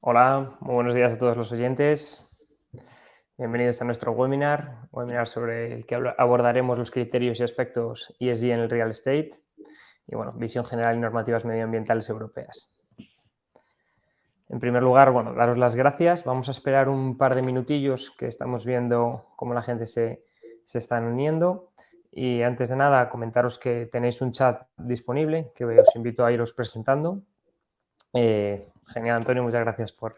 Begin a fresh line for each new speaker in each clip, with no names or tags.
Hola, muy buenos días a todos los oyentes. Bienvenidos a nuestro webinar sobre el que abordaremos los criterios y aspectos ESG en el real estate y, bueno, visión general y normativas medioambientales europeas. En primer lugar, bueno, daros las gracias. Vamos a esperar un par de minutillos que estamos viendo cómo la gente se está uniendo. Y antes de nada, comentaros que tenéis un chat disponible que os invito a iros presentando. Genial, Antonio, muchas gracias por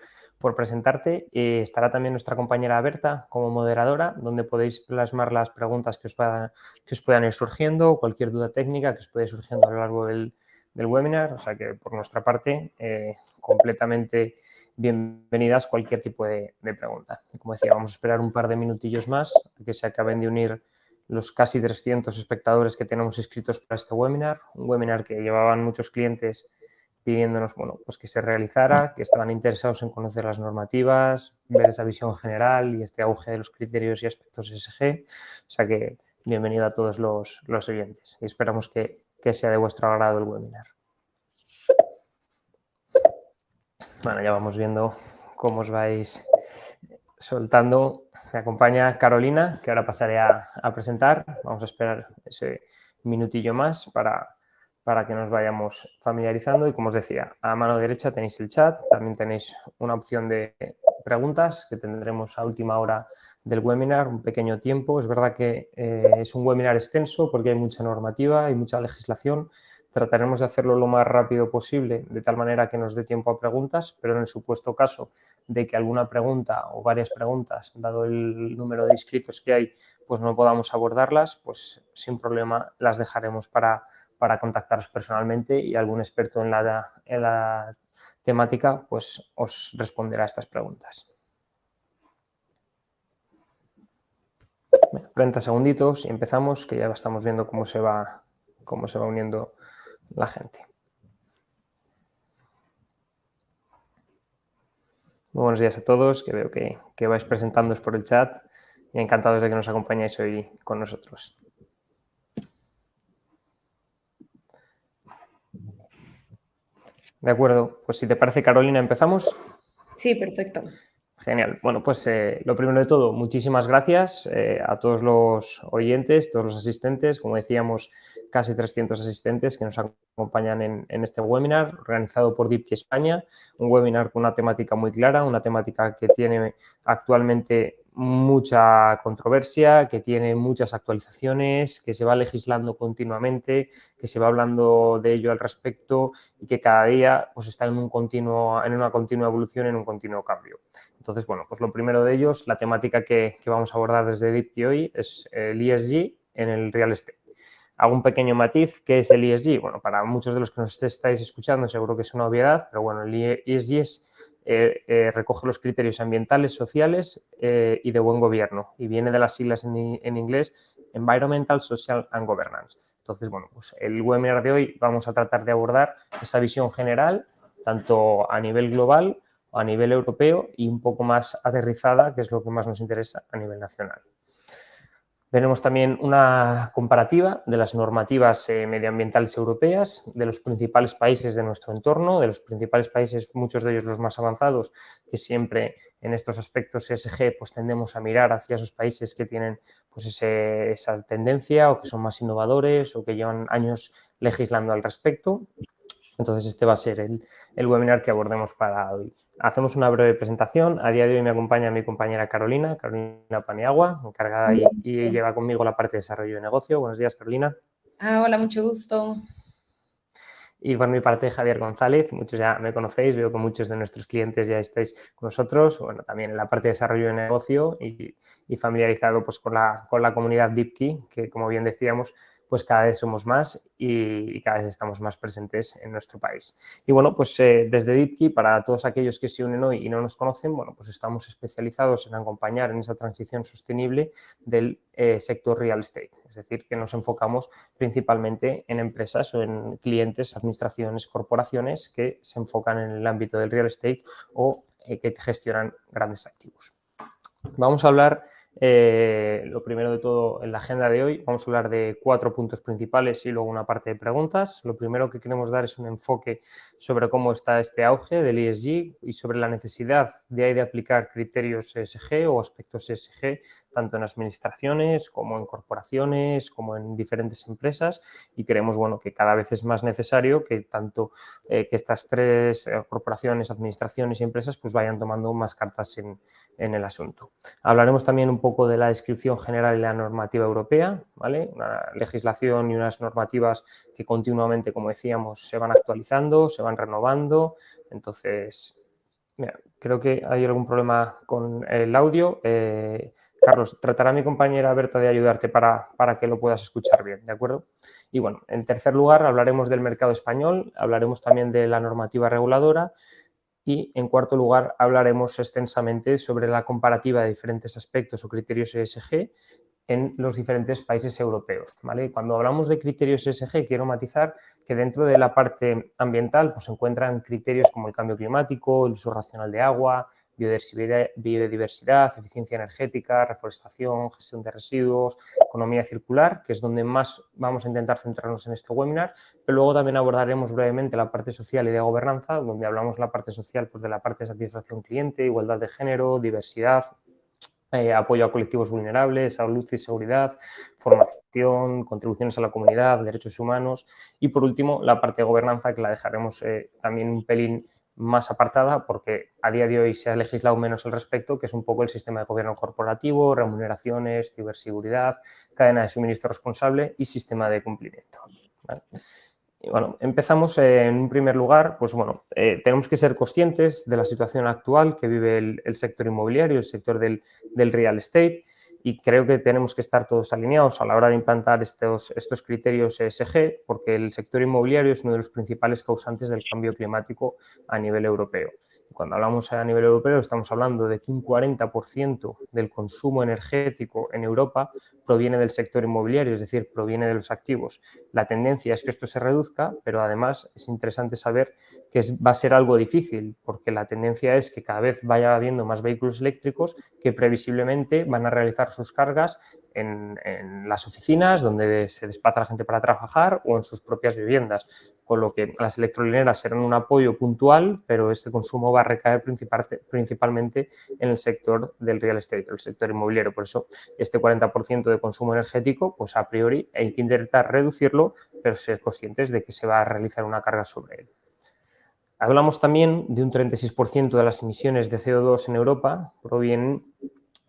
presentarte. Estará también nuestra compañera Berta como moderadora, donde podéis plasmar las preguntas que os puedan ir surgiendo, cualquier duda técnica que os pueda ir surgiendo a lo largo del webinar. O sea que, por nuestra parte, completamente bienvenidas cualquier tipo de pregunta. Y como decía, vamos a esperar un par de minutillos más a que se acaben de unir los casi 300 espectadores que tenemos inscritos para este webinar. Un webinar que llevaban muchos clientes pidiéndonos, bueno, pues que se realizara, que estaban interesados en conocer las normativas, ver esa visión general y este auge de los criterios y aspectos ESG. O sea que bienvenido a todos los oyentes y esperamos que sea de vuestro agrado el webinar. Bueno, ya vamos viendo cómo os vais soltando. Me acompaña Carolina, que ahora pasaré a presentar. Vamos a esperar ese minutillo más para que nos vayamos familiarizando. Y como os decía, a mano derecha tenéis el chat, también tenéis una opción de preguntas que tendremos a última hora del webinar, un pequeño tiempo. Es verdad que es un webinar extenso porque hay mucha normativa, hay mucha legislación. Trataremos de hacerlo lo más rápido posible, de tal manera que nos dé tiempo a preguntas, pero en el supuesto caso de que alguna pregunta o varias preguntas, dado el número de inscritos que hay, pues no podamos abordarlas, pues sin problema las dejaremos para contactaros personalmente y algún experto en la temática pues os responderá a estas preguntas. 30 segunditos y empezamos, que ya estamos viendo cómo se va uniendo la gente. Muy buenos días a todos, que veo que vais presentándoos por el chat y encantados de que nos acompañéis hoy con nosotros. De acuerdo, pues si te parece, Carolina, ¿empezamos?
Sí, perfecto.
Genial. Bueno, pues lo primero de todo, muchísimas gracias a todos los oyentes, todos los asistentes, como decíamos, casi 300 asistentes que nos acompañan en este webinar organizado por DIPKI España, un webinar con una temática muy clara, una temática que tiene actualmente mucha controversia, que tiene muchas actualizaciones, que se va legislando continuamente, que se va hablando de ello al respecto y que cada día pues, está en una continua evolución, en un continuo cambio. Entonces, bueno, pues lo primero de ellos, la temática que vamos a abordar desde DIPKI hoy es el ESG en el real estate. Hago un pequeño matiz, ¿qué es el ESG? Bueno, para muchos de los que nos estáis escuchando seguro que es una obviedad, pero bueno, el ESG recoge los criterios ambientales, sociales y de buen gobierno y viene de las siglas en inglés Environmental, Social and Governance. Entonces, bueno, pues el webinar de hoy vamos a tratar de abordar esa visión general, tanto a nivel global a nivel europeo y un poco más aterrizada, que es lo que más nos interesa a nivel nacional. Veremos también una comparativa de las normativas medioambientales europeas, de los principales países de nuestro entorno, de los principales países, muchos de ellos los más avanzados, que siempre en estos aspectos ESG pues tendemos a mirar hacia esos países que tienen pues esa tendencia o que son más innovadores o que llevan años legislando al respecto. Entonces, este va a ser el webinar que abordemos para hoy. Hacemos una breve presentación. A día de hoy me acompaña mi compañera Carolina Paniagua, encargada y lleva conmigo la parte de desarrollo de negocio. Buenos días, Carolina.
Hola, mucho gusto.
Y por mi parte, Javier González, muchos ya me conocéis, veo que muchos de nuestros clientes ya estáis con nosotros, bueno, también en la parte de desarrollo de negocio y familiarizado pues, con la comunidad DIPKI, que como bien decíamos, pues cada vez somos más y cada vez estamos más presentes en nuestro país. Y bueno, pues desde DIPKI, para todos aquellos que se unen hoy y no nos conocen, bueno, pues estamos especializados en acompañar en esa transición sostenible del sector real estate, es decir, que nos enfocamos principalmente en empresas o en clientes, administraciones, corporaciones que se enfocan en el ámbito del real estate o que gestionan grandes activos. Vamos a hablar Lo primero de todo, en la agenda de hoy vamos a hablar de 4 puntos principales y luego una parte de preguntas. Lo primero que queremos dar es un enfoque sobre cómo está este auge del ESG y sobre la necesidad de aplicar criterios ESG o aspectos ESG tanto en administraciones como en corporaciones, como en diferentes empresas, y creemos, bueno, que cada vez es más necesario que tanto que estas tres corporaciones, administraciones y empresas pues vayan tomando más cartas en el asunto. Hablaremos también un poco de la descripción general y la normativa europea, ¿vale? Una legislación y unas normativas que continuamente, como decíamos, se van actualizando, se van renovando. Entonces, mira, creo que hay algún problema con el audio. Carlos, tratará mi compañera Berta de ayudarte para que lo puedas escuchar bien, ¿de acuerdo? Y bueno, en tercer lugar hablaremos del mercado español, hablaremos también de la normativa reguladora y en cuarto lugar hablaremos extensamente sobre la comparativa de diferentes aspectos o criterios ESG en los diferentes países europeos, ¿vale? Cuando hablamos de criterios ESG, quiero matizar que dentro de la parte ambiental pues, se encuentran criterios como el cambio climático, el uso racional de agua, biodiversidad, eficiencia energética, reforestación, gestión de residuos, economía circular, que es donde más vamos a intentar centrarnos en este webinar, pero luego también abordaremos brevemente la parte social y de gobernanza, donde hablamos la parte social pues, de la parte de satisfacción cliente, igualdad de género, diversidad, apoyo a colectivos vulnerables, salud y seguridad, formación, contribuciones a la comunidad, derechos humanos y, por último, la parte de gobernanza que la dejaremos también un pelín más apartada porque a día de hoy se ha legislado menos al respecto, que es un poco el sistema de gobierno corporativo, remuneraciones, ciberseguridad, cadena de suministro responsable y sistema de cumplimiento, ¿vale? Y bueno, empezamos en un primer lugar, pues bueno, tenemos que ser conscientes de la situación actual que vive el sector inmobiliario, el sector del real estate, y creo que tenemos que estar todos alineados a la hora de implantar estos criterios ESG, porque el sector inmobiliario es uno de los principales causantes del cambio climático a nivel europeo. Cuando hablamos a nivel europeo estamos hablando de que un 40% del consumo energético en Europa proviene del sector inmobiliario, es decir, proviene de los activos. La tendencia es que esto se reduzca, pero además es interesante saber que va a ser algo difícil, porque la tendencia es que cada vez vaya habiendo más vehículos eléctricos que previsiblemente van a realizar sus cargas en las oficinas donde se desplaza la gente para trabajar o en sus propias viviendas, con lo que las electrolineras serán un apoyo puntual, pero este consumo va a recaer principalmente en el sector del real estate, el sector inmobiliario. Por eso este 40% de consumo energético, pues a priori hay que intentar reducirlo, pero ser conscientes de que se va a realizar una carga sobre él. Hablamos también de un 36% de las emisiones de CO2 en Europa provienen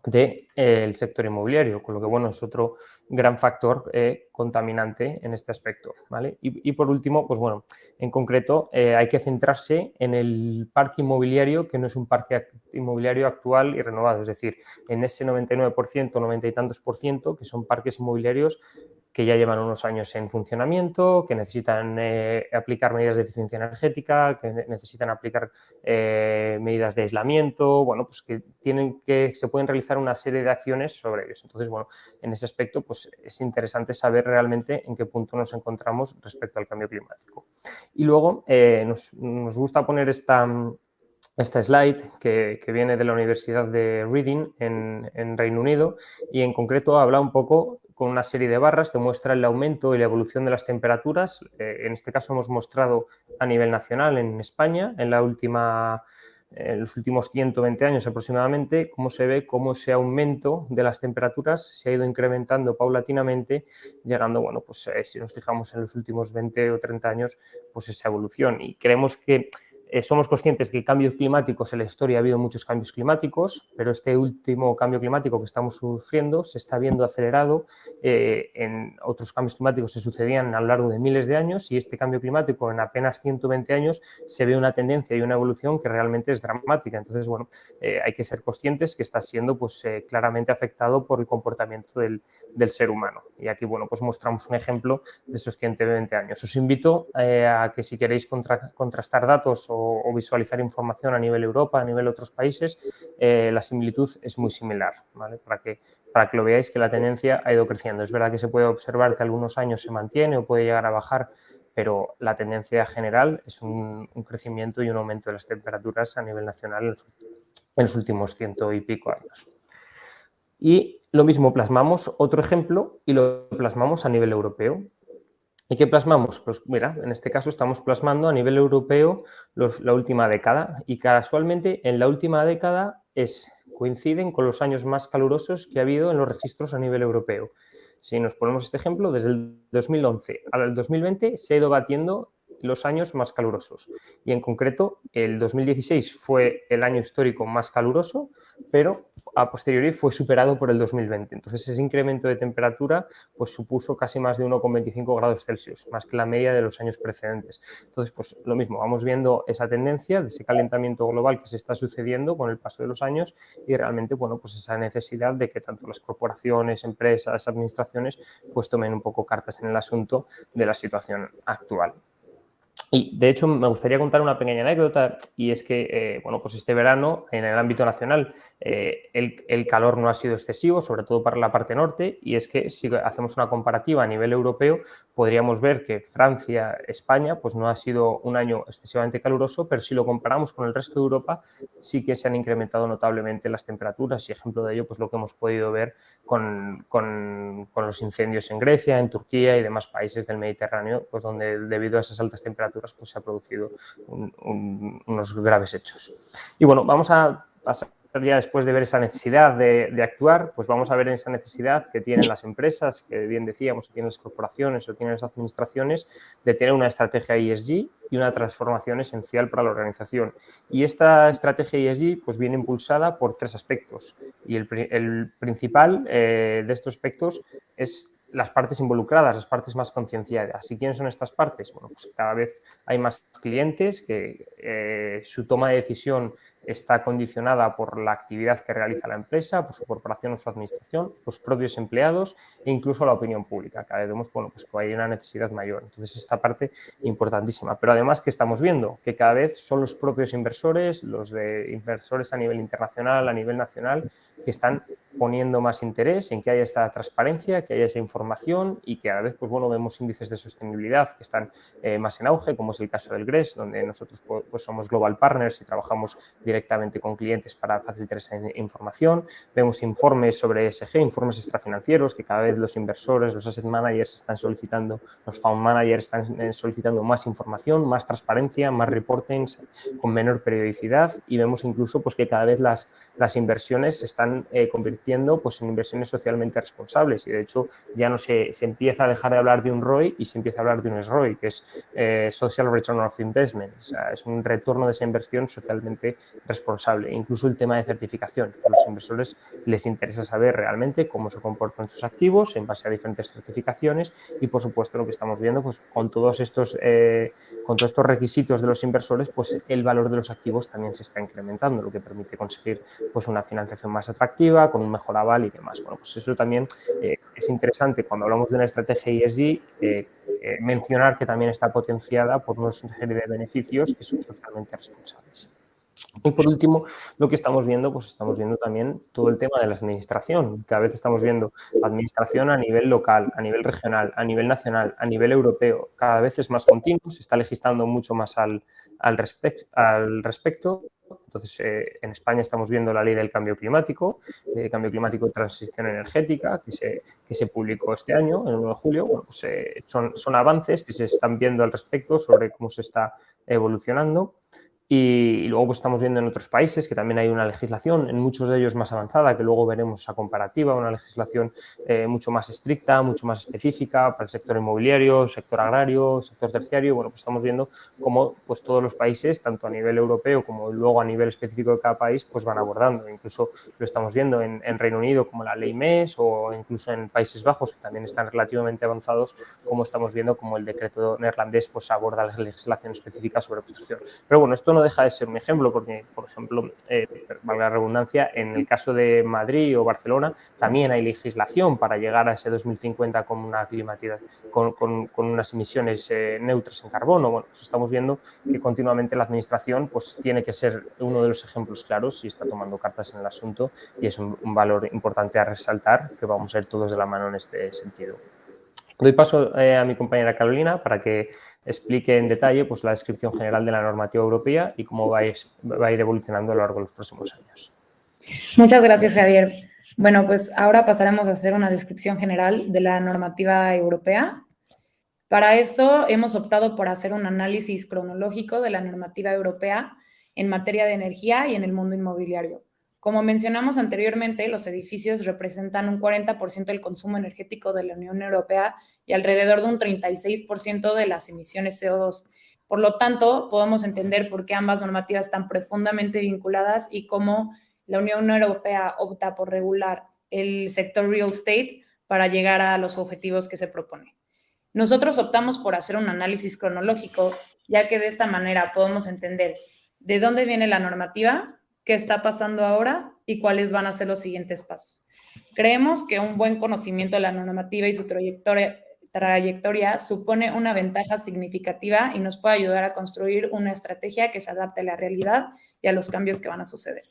del sector inmobiliario, con lo que, bueno, es otro gran factor contaminante en este aspecto, ¿vale? Y por último, pues bueno, en concreto hay que centrarse en el parque inmobiliario, que no es un parque inmobiliario actual y renovado, es decir, en ese 99%, 90 y tantos por ciento, que son parques inmobiliarios que ya llevan unos años en funcionamiento, que necesitan aplicar medidas de eficiencia energética, que necesitan aplicar medidas de aislamiento, bueno, pues que se pueden realizar una serie de acciones sobre ellos. Entonces, bueno, en ese aspecto, pues es interesante saber realmente en qué punto nos encontramos respecto al cambio climático. Y luego nos gusta poner esta slide que viene de la Universidad de Reading en Reino Unido y en concreto habla un poco con una serie de barras, te muestra el aumento y la evolución de las temperaturas. En este caso hemos mostrado a nivel nacional en España, en los últimos 120 años aproximadamente, cómo se ve cómo ese aumento de las temperaturas se ha ido incrementando paulatinamente, llegando, bueno, pues si nos fijamos en los últimos 20 o 30 años, pues esa evolución. Y creemos que somos conscientes que cambios climáticos en la historia ha habido muchos cambios climáticos, pero este último cambio climático que estamos sufriendo se está viendo acelerado. En otros cambios climáticos se sucedían a lo largo de miles de años y este cambio climático en apenas 120 años se ve una tendencia y una evolución que realmente es dramática. Entonces, bueno, hay que ser conscientes que está siendo pues, claramente afectado por el comportamiento del ser humano. Y aquí, bueno, pues mostramos un ejemplo de esos 120 años. Os invito a que si queréis contrastar datos o visualizar información a nivel Europa, a nivel de otros países, la similitud es muy similar, ¿vale? Para que lo veáis que la tendencia ha ido creciendo. Es verdad que se puede observar que algunos años se mantiene o puede llegar a bajar, pero la tendencia general es un crecimiento y un aumento de las temperaturas a nivel nacional en los últimos 100 y pico años. Y lo mismo, plasmamos otro ejemplo y lo plasmamos a nivel europeo. ¿Y qué plasmamos? Pues mira, en este caso estamos plasmando a nivel europeo la última década y casualmente en la última década coinciden con los años más calurosos que ha habido en los registros a nivel europeo. Si nos ponemos este ejemplo, desde el 2011 al 2020 se ha ido batiendo los años más calurosos y en concreto el 2016 fue el año histórico más caluroso, pero a posteriori fue superado por el 2020. Entonces ese incremento de temperatura pues supuso casi más de 1,25 grados Celsius, más que la media de los años precedentes. Entonces, pues lo mismo, vamos viendo esa tendencia de ese calentamiento global que se está sucediendo con el paso de los años y realmente, bueno, pues esa necesidad de que tanto las corporaciones, empresas, administraciones, pues tomen un poco cartas en el asunto de la situación actual. Y, de hecho, me gustaría contar una pequeña anécdota y es que, bueno, pues este verano, en el ámbito nacional, el calor no ha sido excesivo, sobre todo para la parte norte, y es que si hacemos una comparativa a nivel europeo, podríamos ver que Francia, España, pues no ha sido un año excesivamente caluroso, pero si lo comparamos con el resto de Europa, sí que se han incrementado notablemente las temperaturas y ejemplo de ello, pues lo que hemos podido ver con los incendios en Grecia, en Turquía y demás países del Mediterráneo, pues donde debido a esas altas temperaturas pues se ha producido unos graves hechos. Y bueno, vamos a pasar ya después de ver esa necesidad de actuar, pues vamos a ver esa necesidad que tienen las empresas, que bien decíamos, que tienen las corporaciones o tienen las administraciones, de tener una estrategia ESG y una transformación esencial para la organización. Y esta estrategia ESG pues viene impulsada por tres aspectos y el principal de estos aspectos es las partes involucradas, las partes más concienciadas. ¿Y quiénes son estas partes? Bueno, pues cada vez hay más clientes que su toma de decisión está condicionada por la actividad que realiza la empresa, por su corporación o su administración, los propios empleados e incluso la opinión pública. Cada vez vemos, bueno, pues que hay una necesidad mayor. Entonces, esta parte importantísima. Pero además, ¿qué estamos viendo? Que cada vez son los propios inversores, los de inversores a nivel internacional, a nivel nacional, que están poniendo más interés en que haya esta transparencia, que haya esa información y que a la vez, pues bueno, vemos índices de sostenibilidad que están más en auge, como es el caso del GRESS, donde nosotros pues somos Global Partners y trabajamos directamente con clientes para facilitar esa información. Vemos informes sobre ESG, informes extrafinancieros, que cada vez los inversores, los asset managers están solicitando, los fund managers están solicitando más información, más transparencia, más reportings con menor periodicidad y vemos incluso pues que cada vez las inversiones se están convirtiendo pues en inversiones socialmente responsables y de hecho ya no se empieza a dejar de hablar de un ROI y se empieza a hablar de un SROI, que es Social Return of Investment, o sea, es un retorno de esa inversión socialmente responsable. Incluso el tema de certificación, a los inversores les interesa saber realmente cómo se comportan sus activos en base a diferentes certificaciones y por supuesto lo que estamos viendo pues con todos estos requisitos de los inversores pues el valor de los activos también se está incrementando, lo que permite conseguir pues una financiación más atractiva con un mejor aval y demás. Bueno, pues eso también es interesante cuando hablamos de una estrategia ESG mencionar que también está potenciada por una serie de beneficios que son socialmente responsables. Y por último, lo que estamos viendo, pues estamos viendo también todo el tema de la administración. Cada vez estamos viendo administración a nivel local, a nivel regional, a nivel nacional, a nivel europeo. Cada vez es más continuo, se está legislando mucho más al respecto. Entonces, en España estamos viendo la ley del cambio climático y transición energética, que se publicó este año, el 1 de julio. Bueno, pues, son avances que se están viendo al respecto sobre cómo se está evolucionando. Y luego pues, estamos viendo en otros países que también hay una legislación, en muchos de ellos más avanzada, que luego veremos esa comparativa, una legislación mucho más estricta, mucho más específica para el sector inmobiliario, sector agrario, sector terciario. Bueno, pues estamos viendo cómo pues, todos los países, tanto a nivel europeo como luego a nivel específico de cada país, pues van abordando. Incluso lo estamos viendo en Reino Unido como la ley MES o incluso en Países Bajos, que también están relativamente avanzados, como estamos viendo como el decreto neerlandés pues aborda la legislación específica sobre construcción. Pero bueno, esto no deja de ser un ejemplo porque, por ejemplo, valga la redundancia, en el caso de Madrid o Barcelona también hay legislación para llegar a ese 2050 con una con unas emisiones neutras en carbono. Bueno, pues estamos viendo que continuamente la administración pues tiene que ser uno de los ejemplos claros y está tomando cartas en el asunto y es un valor importante a resaltar que vamos a ir todos de la mano en este sentido. Doy paso a mi compañera Carolina para que explique en detalle pues, la descripción general de la normativa europea y cómo va a ir evolucionando a lo largo de los próximos años.
Muchas gracias, Javier. Bueno, pues ahora pasaremos a hacer una descripción general de la normativa europea. Para esto hemos optado por hacer un análisis cronológico de la normativa europea en materia de energía y en el mundo inmobiliario. Como mencionamos anteriormente, los edificios representan un 40% del consumo energético de la Unión Europea y alrededor de un 36% de las emisiones CO2. Por lo tanto, podemos entender por qué ambas normativas están profundamente vinculadas y cómo la Unión Europea opta por regular el sector real estate para llegar a los objetivos que se propone. Nosotros optamos por hacer un análisis cronológico, ya que de esta manera podemos entender de dónde viene la normativa, qué está pasando ahora y cuáles van a ser los siguientes pasos. Creemos que un buen conocimiento de la normativa y su trayectoria supone una ventaja significativa y nos puede ayudar a construir una estrategia que se adapte a la realidad y a los cambios que van a suceder.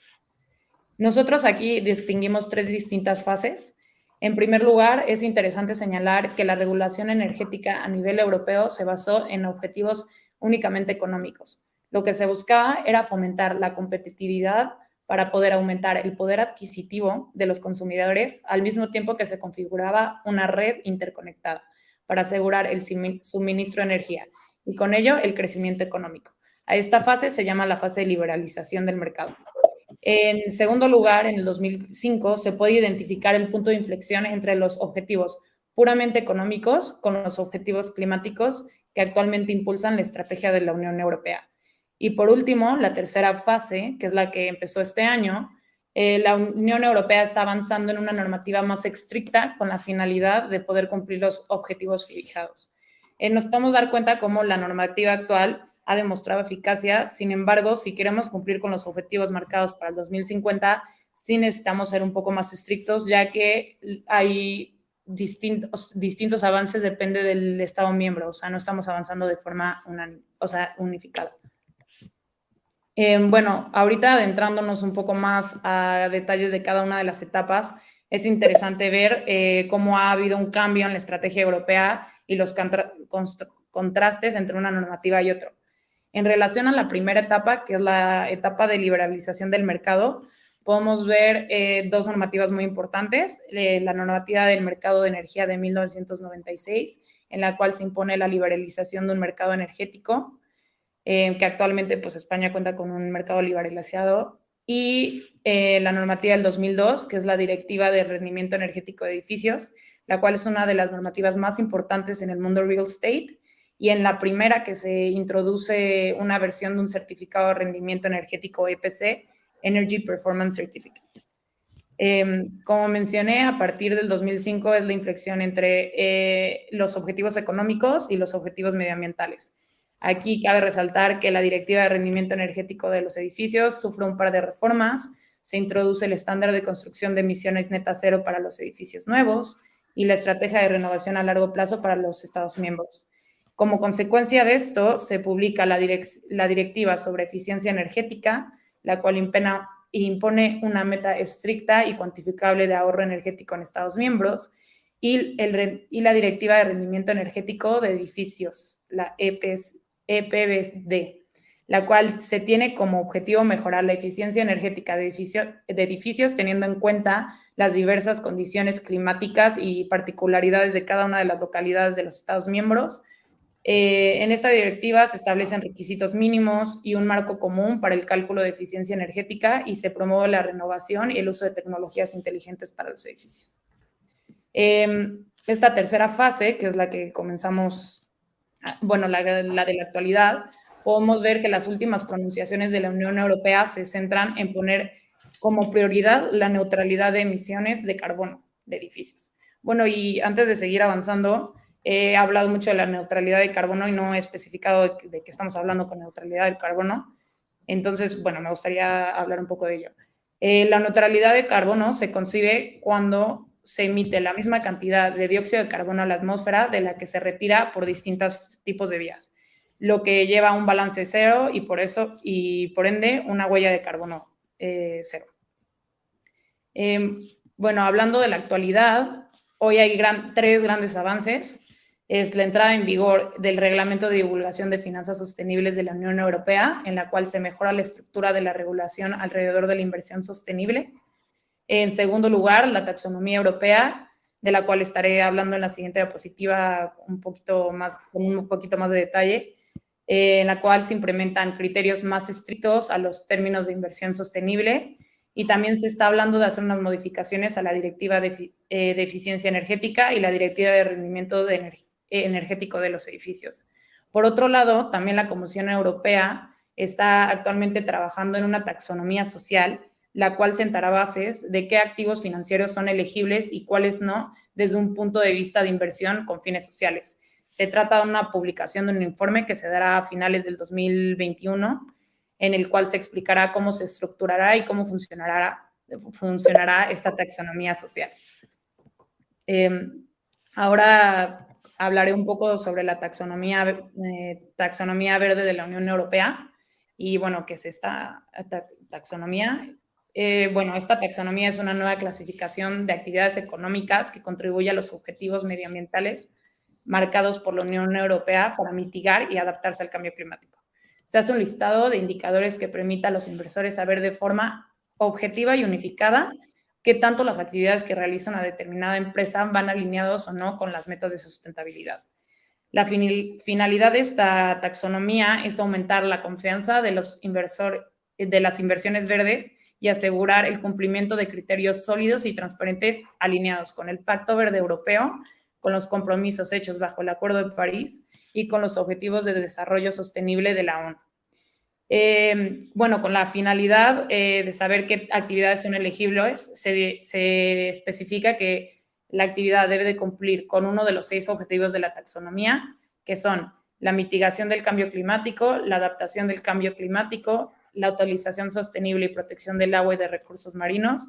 Nosotros aquí distinguimos 3 distintas fases. En primer lugar, es interesante señalar que la regulación energética a nivel europeo se basó en objetivos únicamente económicos. Lo que se buscaba era fomentar la competitividad para poder aumentar el poder adquisitivo de los consumidores, al mismo tiempo que se configuraba una red interconectada para asegurar el suministro de energía y con ello el crecimiento económico. A esta fase se llama la fase de liberalización del mercado. En segundo lugar, en el 2005 se puede identificar el punto de inflexión entre los objetivos puramente económicos con los objetivos climáticos que actualmente impulsan la estrategia de la Unión Europea. Y por último, la tercera fase, que es la que empezó este año, la Unión Europea está avanzando en una normativa más estricta con la finalidad de poder cumplir los objetivos fijados. Nos podemos dar cuenta cómo la normativa actual ha demostrado eficacia. Sin embargo, si queremos cumplir con los objetivos marcados para el 2050, sí necesitamos ser un poco más estrictos, ya que hay distintos avances, depende del Estado miembro, o sea, no estamos avanzando de forma unificada. Bueno, ahorita adentrándonos un poco más a detalles de cada una de las etapas, es interesante ver cómo ha habido un cambio en la estrategia europea y los contrastes entre una normativa y otra. En relación a la primera etapa, que es la etapa de liberalización del mercado, podemos ver 2 normativas muy importantes. La normativa del mercado de energía de 1996, en la cual se impone la liberalización de un mercado energético, que actualmente pues España cuenta con un mercado liberalizado, y la normativa del 2002, que es la Directiva de Rendimiento Energético de Edificios, la cual es una de las normativas más importantes en el mundo real estate, y en la primera que se introduce una versión de un certificado de rendimiento energético EPC, Energy Performance Certificate. Como mencioné, a partir del 2005 es la inflexión entre los objetivos económicos y los objetivos medioambientales. Aquí cabe resaltar que la Directiva de Rendimiento Energético de los Edificios sufre un par de reformas. Se introduce el estándar de construcción de emisiones neta cero para los edificios nuevos y la estrategia de renovación a largo plazo para los Estados miembros. Como consecuencia de esto, se publica la Directiva sobre Eficiencia Energética, la cual impone una meta estricta y cuantificable de ahorro energético en Estados miembros, y la Directiva de Rendimiento Energético de Edificios, la EPBD, la cual se tiene como objetivo mejorar la eficiencia energética de edificios teniendo en cuenta las diversas condiciones climáticas y particularidades de cada una de las localidades de los Estados miembros. En esta directiva se establecen requisitos mínimos y un marco común para el cálculo de eficiencia energética y se promueve la renovación y el uso de tecnologías inteligentes para los edificios. Esta tercera fase, que es la que comenzamos, bueno, la de la actualidad, podemos ver que las últimas pronunciaciones de la Unión Europea se centran en poner como prioridad la neutralidad de emisiones de carbono de edificios. Bueno, y antes de seguir avanzando, he hablado mucho de la neutralidad de carbono y no he especificado de qué estamos hablando con neutralidad del carbono. Entonces, bueno, me gustaría hablar un poco de ello. La neutralidad de carbono se concibe cuando se emite la misma cantidad de dióxido de carbono a la atmósfera de la que se retira por distintos tipos de vías, lo que lleva a un balance cero y por ende una huella de carbono cero. Bueno, hablando de la actualidad, hoy hay 3 grandes avances. Es la entrada en vigor del Reglamento de Divulgación de Finanzas Sostenibles de la Unión Europea, en la cual se mejora la estructura de la regulación alrededor de la inversión sostenible. En segundo lugar, la taxonomía europea, de la cual estaré hablando en la siguiente diapositiva con un poquito más de detalle, en la cual se implementan criterios más estrictos a los términos de inversión sostenible, y también se está hablando de hacer unas modificaciones a la Directiva de Eficiencia Energética y la Directiva de Rendimiento Energético de los Edificios. Por otro lado, también la Comisión Europea está actualmente trabajando en una taxonomía social, la cual sentará bases de qué activos financieros son elegibles y cuáles no, desde un punto de vista de inversión con fines sociales. Se trata de una publicación de un informe que se dará a finales del 2021, en el cual se explicará cómo se estructurará y cómo funcionará esta taxonomía social. Ahora hablaré un poco sobre la taxonomía verde de la Unión Europea y, bueno, ¿qué es esta taxonomía? Bueno, esta taxonomía es una nueva clasificación de actividades económicas que contribuye a los objetivos medioambientales marcados por la Unión Europea para mitigar y adaptarse al cambio climático. Se hace un listado de indicadores que permita a los inversores saber de forma objetiva y unificada qué tanto las actividades que realiza una determinada empresa van alineados o no con las metas de sustentabilidad. La finalidad de esta taxonomía es aumentar la confianza de los de las inversiones verdes y asegurar el cumplimiento de criterios sólidos y transparentes alineados con el Pacto Verde Europeo, con los compromisos hechos bajo el Acuerdo de París y con los Objetivos de Desarrollo Sostenible de la ONU. Bueno, con la finalidad de saber qué actividades son elegibles, se especifica que la actividad debe de cumplir con uno de los 6 objetivos de la taxonomía, que son la mitigación del cambio climático, la adaptación del cambio climático, la utilización sostenible y protección del agua y de recursos marinos,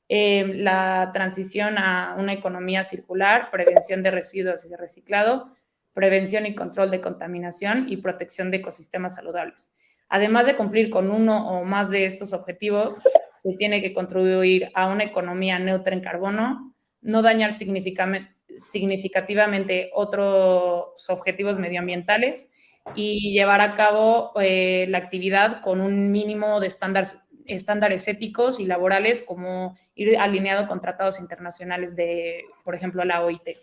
la transición a una economía circular, prevención de residuos y de reciclado, prevención y control de contaminación y protección de ecosistemas saludables. Además de cumplir con uno o más de estos objetivos, se tiene que contribuir a una economía neutra en carbono, no dañar significativamente otros objetivos medioambientales y llevar a cabo la actividad con un mínimo de estándares éticos y laborales, como ir alineado con tratados internacionales de, por ejemplo, la OIT.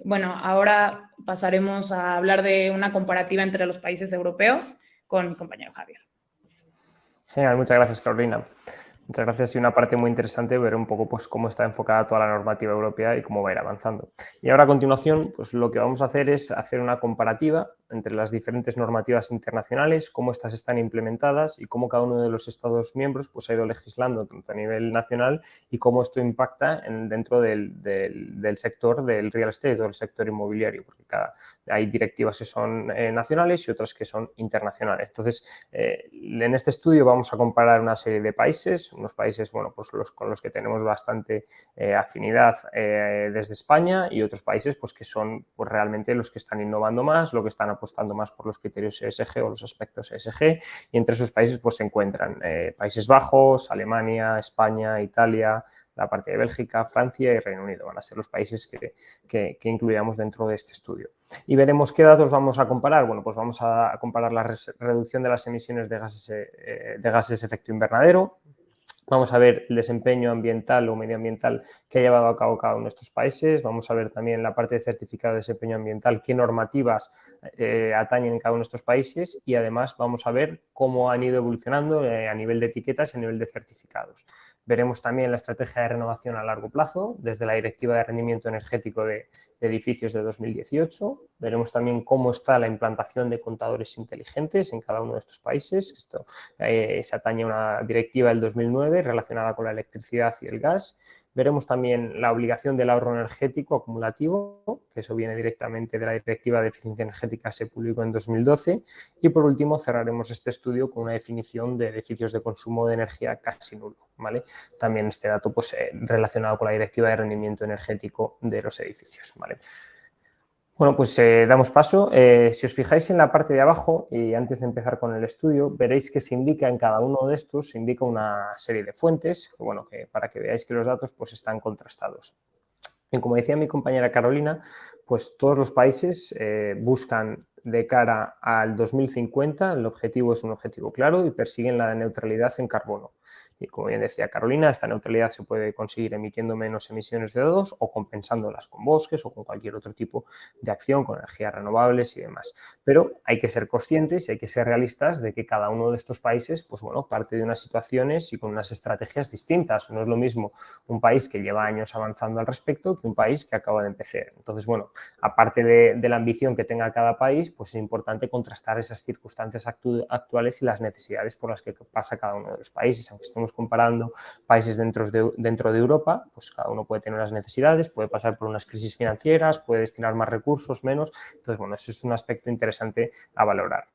Bueno, ahora pasaremos a hablar de una comparativa entre los países europeos con mi compañero Javier.
Genial, muchas gracias, Carolina. Muchas gracias, y una parte muy interesante ver un poco pues cómo está enfocada toda la normativa europea y cómo va a ir avanzando. Y ahora, a continuación, pues lo que vamos a hacer es hacer una comparativa entre las diferentes normativas internacionales, cómo estas están implementadas y cómo cada uno de los Estados miembros pues ha ido legislando tanto a nivel nacional y cómo esto impacta dentro del sector del real estate o del sector inmobiliario, porque hay directivas que son nacionales y otras que son internacionales. Entonces, en este estudio vamos a comparar una serie de países, unos países, bueno, pues con los que tenemos bastante afinidad desde España, y otros países pues que son pues realmente los que están innovando más, lo que están apostando más por los criterios ESG o los aspectos ESG, y entre esos países pues se encuentran Países Bajos, Alemania, España, Italia, la parte de Bélgica, Francia y Reino Unido. Van a ser los países que incluíamos dentro de este estudio. Y veremos qué datos vamos a comparar. Bueno, pues vamos a comparar la reducción de las emisiones de gases de efecto invernadero. Vamos a ver el desempeño ambiental o medioambiental que ha llevado a cabo cada uno de estos países. Vamos a ver también la parte de certificado de desempeño ambiental, qué normativas atañen en cada uno de estos países, y además vamos a ver cómo han ido evolucionando a nivel de etiquetas y a nivel de certificados. Veremos también la estrategia de renovación a largo plazo desde la Directiva de Rendimiento Energético de Edificios de 2018. Veremos también cómo está la implantación de contadores inteligentes en cada uno de estos países. Esto se atañe a una directiva del 2009 relacionada con la electricidad y el gas. Veremos también la obligación del ahorro energético acumulativo, que eso viene directamente de la Directiva de Eficiencia Energética, se publicó en 2012. Y por último cerraremos este estudio con una definición de edificios de consumo de energía casi nulo, ¿vale? También este dato pues, relacionado con la Directiva de Rendimiento Energético de los edificios, ¿vale? Bueno, pues damos paso. Si os fijáis en la parte de abajo, y antes de empezar con el estudio, veréis que se indica en cada uno de estos, se indica una serie de fuentes, bueno, para que veáis que los datos pues, están contrastados. Y como decía mi compañera Carolina, pues todos los países buscan de cara al 2050, el objetivo es un objetivo claro y persiguen la neutralidad en carbono. Y como bien decía Carolina, esta neutralidad se puede conseguir emitiendo menos emisiones de CO2 o compensándolas con bosques o con cualquier otro tipo de acción, con energías renovables y demás. Pero hay que ser conscientes y hay que ser realistas de que cada uno de estos países, pues bueno, parte de unas situaciones y con unas estrategias distintas. No es lo mismo un país que lleva años avanzando al respecto que un país que acaba de empezar. Entonces, bueno, aparte de la ambición que tenga cada país, pues es importante contrastar esas circunstancias actuales y las necesidades por las que pasa cada uno de los países. Aunque estemos comparando países dentro de Europa, pues cada uno puede tener unas necesidades, puede pasar por unas crisis financieras, puede destinar más recursos, menos. Entonces, bueno, eso es un aspecto interesante a valorar.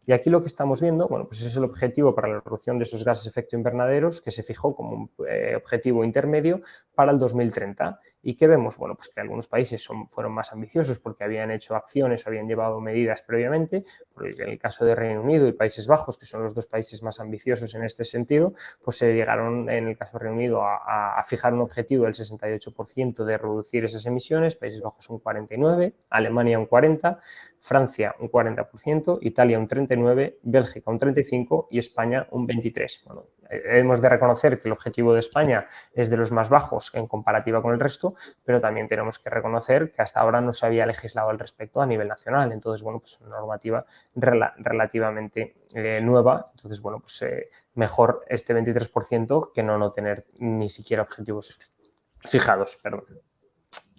Y aquí lo que estamos viendo, bueno, pues es el objetivo para la reducción de esos gases de efecto invernaderos que se fijó como un objetivo intermedio para el 2030. ¿Y qué vemos? Bueno, pues que algunos países fueron más ambiciosos porque habían hecho acciones o habían llevado medidas previamente. En el caso de Reino Unido y Países Bajos, que son los dos países más ambiciosos en este sentido, pues se llegaron, en el caso de Reino Unido, a fijar un objetivo del 68% de reducir esas emisiones, Países Bajos un 49%, Alemania un 40%, Francia un 40%, Italia un 39%, Bélgica un 35% y España un 23%. Bueno, hemos de reconocer que el objetivo de España es de los más bajos en comparativa con el resto, pero también tenemos que reconocer que hasta ahora no se había legislado al respecto a nivel nacional. Entonces, bueno, pues una normativa relativamente nueva. Entonces, bueno, pues mejor este 23% que no tener ni siquiera objetivos fijados, perdón.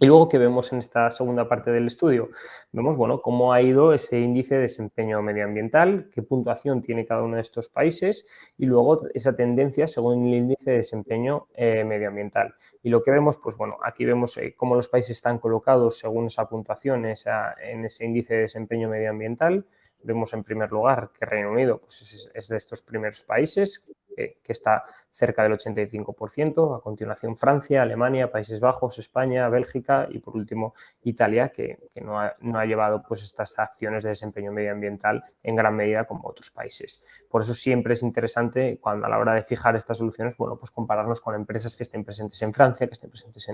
Y luego, ¿qué vemos en esta segunda parte del estudio? Vemos, bueno, cómo ha ido ese índice de desempeño medioambiental, qué puntuación tiene cada uno de estos países y luego esa tendencia según el índice de desempeño medioambiental. Y lo que vemos, pues bueno, aquí vemos cómo los países están colocados según esa puntuación en ese índice de desempeño medioambiental. Vemos en primer lugar que Reino Unido pues, es de estos primeros países, que está cerca del 85%, a continuación Francia, Alemania, Países Bajos, España, Bélgica y por último Italia, que no ha llevado pues, estas acciones de desempeño medioambiental en gran medida como otros países. Por eso siempre es interesante cuando a la hora de fijar estas soluciones, bueno, pues compararnos con empresas que estén presentes en Francia, que estén presentes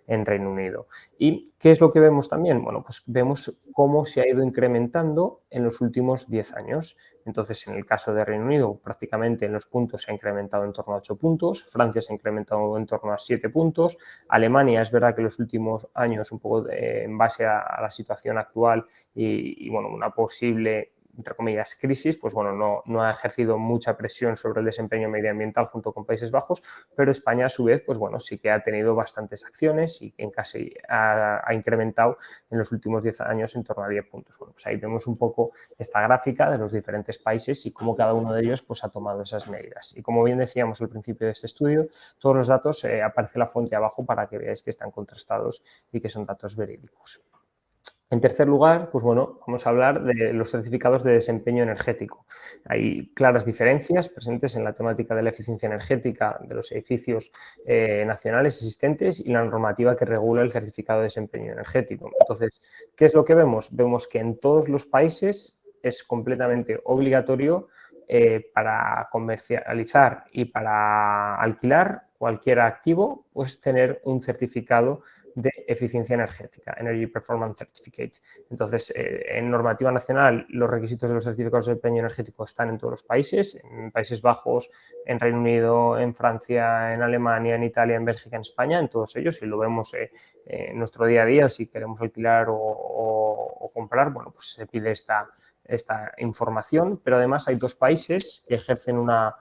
en Reino Unido. ¿Y qué es lo que vemos también? Bueno, pues vemos cómo se ha ido incrementando en los últimos 10 años. Entonces, en el caso de Reino Unido, prácticamente en los puntos se ha incrementado en torno a 8 puntos, Francia se ha incrementado en torno a 7 puntos, Alemania es verdad que en los últimos años, un poco en base a la situación actual y bueno, una posible entre comillas, crisis, pues bueno, no ha ejercido mucha presión sobre el desempeño medioambiental junto con Países Bajos, pero España a su vez, pues bueno, sí que ha tenido bastantes acciones y en casi ha incrementado en los últimos 10 años en torno a 10 puntos. Bueno, pues ahí vemos un poco esta gráfica de los diferentes países y cómo cada uno de ellos pues ha tomado esas medidas. Y como bien decíamos al principio de este estudio, todos los datos, aparece la fuente abajo para que veáis que están contrastados y que son datos verídicos. En tercer lugar, pues bueno, vamos a hablar de los certificados de desempeño energético. Hay claras diferencias presentes en la temática de la eficiencia energética de los edificios nacionales existentes y la normativa que regula el certificado de desempeño energético. Entonces, ¿qué es lo que vemos? Vemos que en todos los países es completamente obligatorio para comercializar y para alquilar cualquier activo, pues tener un certificado de eficiencia energética, Energy Performance Certificate. Entonces, en normativa nacional, los requisitos de los certificados de desempeño energético están en todos los países, en Países Bajos, en Reino Unido, en Francia, en Alemania, en Italia, en Bélgica, en España, en todos ellos, y lo vemos en nuestro día a día, si queremos alquilar o comprar, bueno, pues se pide esta información, pero además hay dos países que ejercen una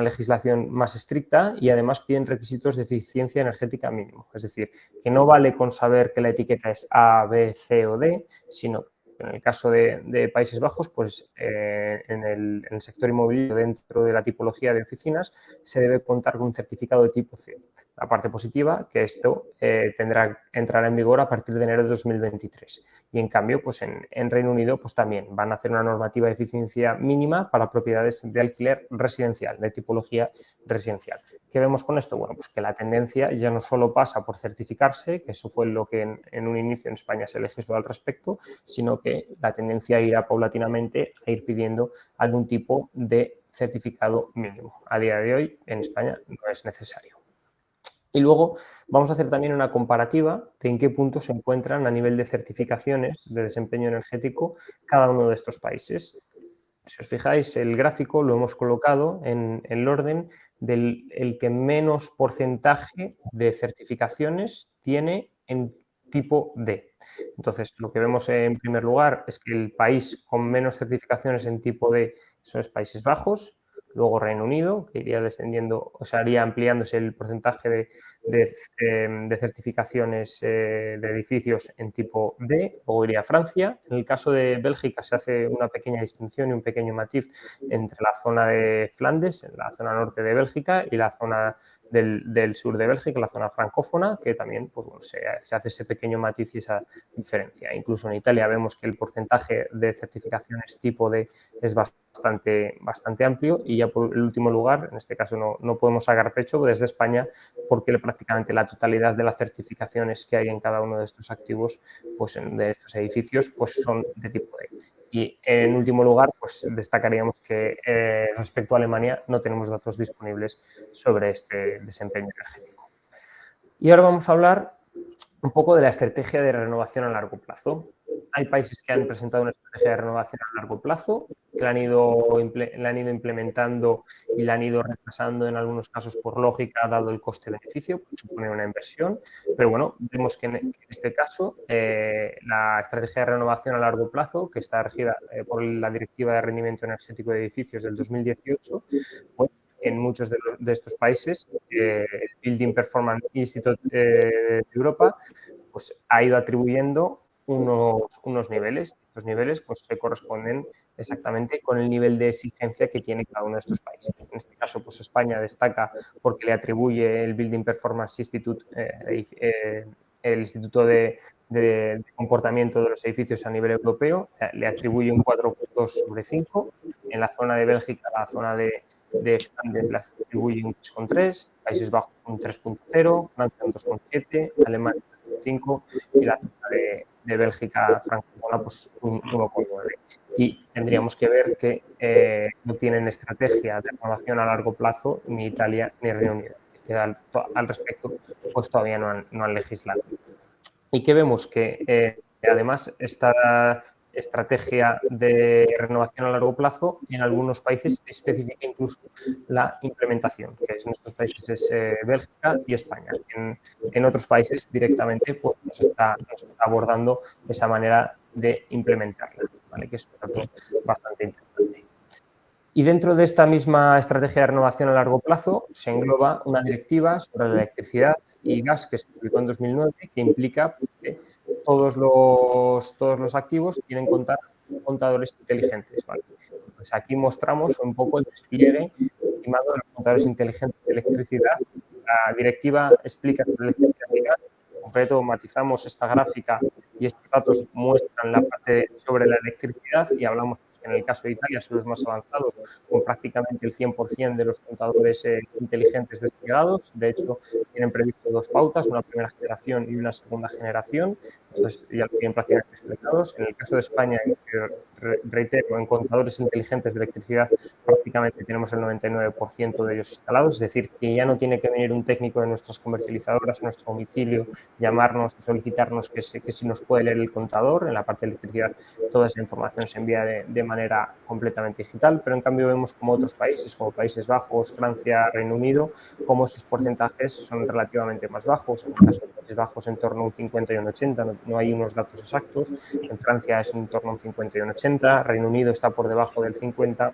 legislación más estricta y además piden requisitos de eficiencia energética mínimo. Es decir, que no vale con saber que la etiqueta es A, B, C o D, sino en el caso de Países Bajos, pues en el sector inmobiliario, dentro de la tipología de oficinas, se debe contar con un certificado de tipo C. La parte positiva, que esto entrará en vigor a partir de enero de 2023. Y en cambio, pues en Reino Unido, pues también van a hacer una normativa de eficiencia mínima para propiedades de alquiler residencial, de tipología residencial. ¿Qué vemos con esto? Bueno, pues que la tendencia ya no solo pasa por certificarse, que eso fue lo que en un inicio en España se legisló al respecto, sino que la tendencia irá paulatinamente a ir pidiendo algún tipo de certificado mínimo. A día de hoy, en España, no es necesario. Y luego vamos a hacer también una comparativa de en qué punto se encuentran a nivel de certificaciones de desempeño energético cada uno de estos países. Si os fijáis, el gráfico lo hemos colocado en el orden del el que menos porcentaje de certificaciones tiene en tipo D. Entonces, lo que vemos en primer lugar es que el país con menos certificaciones en tipo D son los Países Bajos, luego Reino Unido, que iría descendiendo, o sea, iría ampliándose el porcentaje de certificaciones de edificios en tipo D, luego iría Francia. En el caso de Bélgica se hace una pequeña distinción y un pequeño matiz entre la zona de Flandes, en la zona norte de Bélgica, y la zona del sur de Bélgica, la zona francófona, que también pues, bueno, se hace ese pequeño matiz y esa diferencia. Incluso en Italia vemos que el porcentaje de certificaciones tipo D es bastante amplio, y ya por el último lugar, en este caso no podemos sacar pecho desde España, porque prácticamente la totalidad de las certificaciones que hay en cada uno de estos activos, pues de estos edificios, pues son de tipo D. Y en último lugar, pues destacaríamos que respecto a Alemania no tenemos datos disponibles sobre este desempeño energético. Y ahora vamos a hablar un poco de la estrategia de renovación a largo plazo. Hay países que han presentado una estrategia de renovación a largo plazo, que la han ido implementando y la han ido retrasando en algunos casos por lógica, dado el coste-beneficio, porque supone una inversión. Pero bueno, vemos que en este caso la estrategia de renovación a largo plazo, que está regida por la Directiva de Rendimiento Energético de Edificios del 2018, pues en muchos de estos países, el Building Performance Institute de Europa pues, ha ido atribuyendo unos niveles. Estos niveles pues, se corresponden exactamente con el nivel de exigencia que tiene cada uno de estos países. En este caso, pues, España destaca porque le atribuye el Building Performance Institute, el Instituto de Comportamiento de los Edificios a nivel europeo, le atribuye un 4,2/5. En la zona de Bélgica, la zona de Flandes le atribuye un 3,3, Países Bajos un 3,0, Francia un 2,7, Alemania un 5 y la zona de Bélgica francófona pues un 1,9. Y tendríamos que ver que no tienen estrategia de renovación a largo plazo ni Italia ni Reino Unido, que al respecto pues todavía no han legislado. Y que vemos que además esta estrategia de renovación a largo plazo en algunos países especifica incluso la implementación, que en estos países es Bélgica y España. En otros países directamente pues, nos está abordando esa manera de implementarla, ¿vale? Que es un dato bastante interesante. Y dentro de esta misma estrategia de renovación a largo plazo se engloba una directiva sobre la electricidad y gas que se publicó en 2009, que implica que todos los activos tienen contadores inteligentes, ¿vale? Pues aquí mostramos un poco el despliegue estimado de los contadores inteligentes de electricidad. La directiva explica sobre electricidad y gas. En concreto, matizamos esta gráfica y estos datos muestran la parte sobre la electricidad y hablamos pues, que en el caso de Italia son los más avanzados, con prácticamente el 100% de los contadores inteligentes desplegados. De hecho, tienen previsto dos pautas, una primera generación y una segunda generación. Entonces, ya lo tienen prácticamente desplegados. En el caso de España, reitero, en contadores inteligentes de electricidad prácticamente tenemos el 99% de ellos instalados, es decir, que ya no tiene que venir un técnico de nuestras comercializadoras a nuestro domicilio, llamarnos, solicitarnos que si nos puede leer el contador. En la parte de electricidad toda esa información se envía de manera completamente digital, pero en cambio vemos como otros países, como Países Bajos, Francia, Reino Unido, como esos porcentajes son relativamente más bajos. En el caso de Países Bajos en torno a un 50 y un 80, no hay unos datos exactos. En Francia es en torno a un 50 y un 80, Reino Unido está por debajo del 50.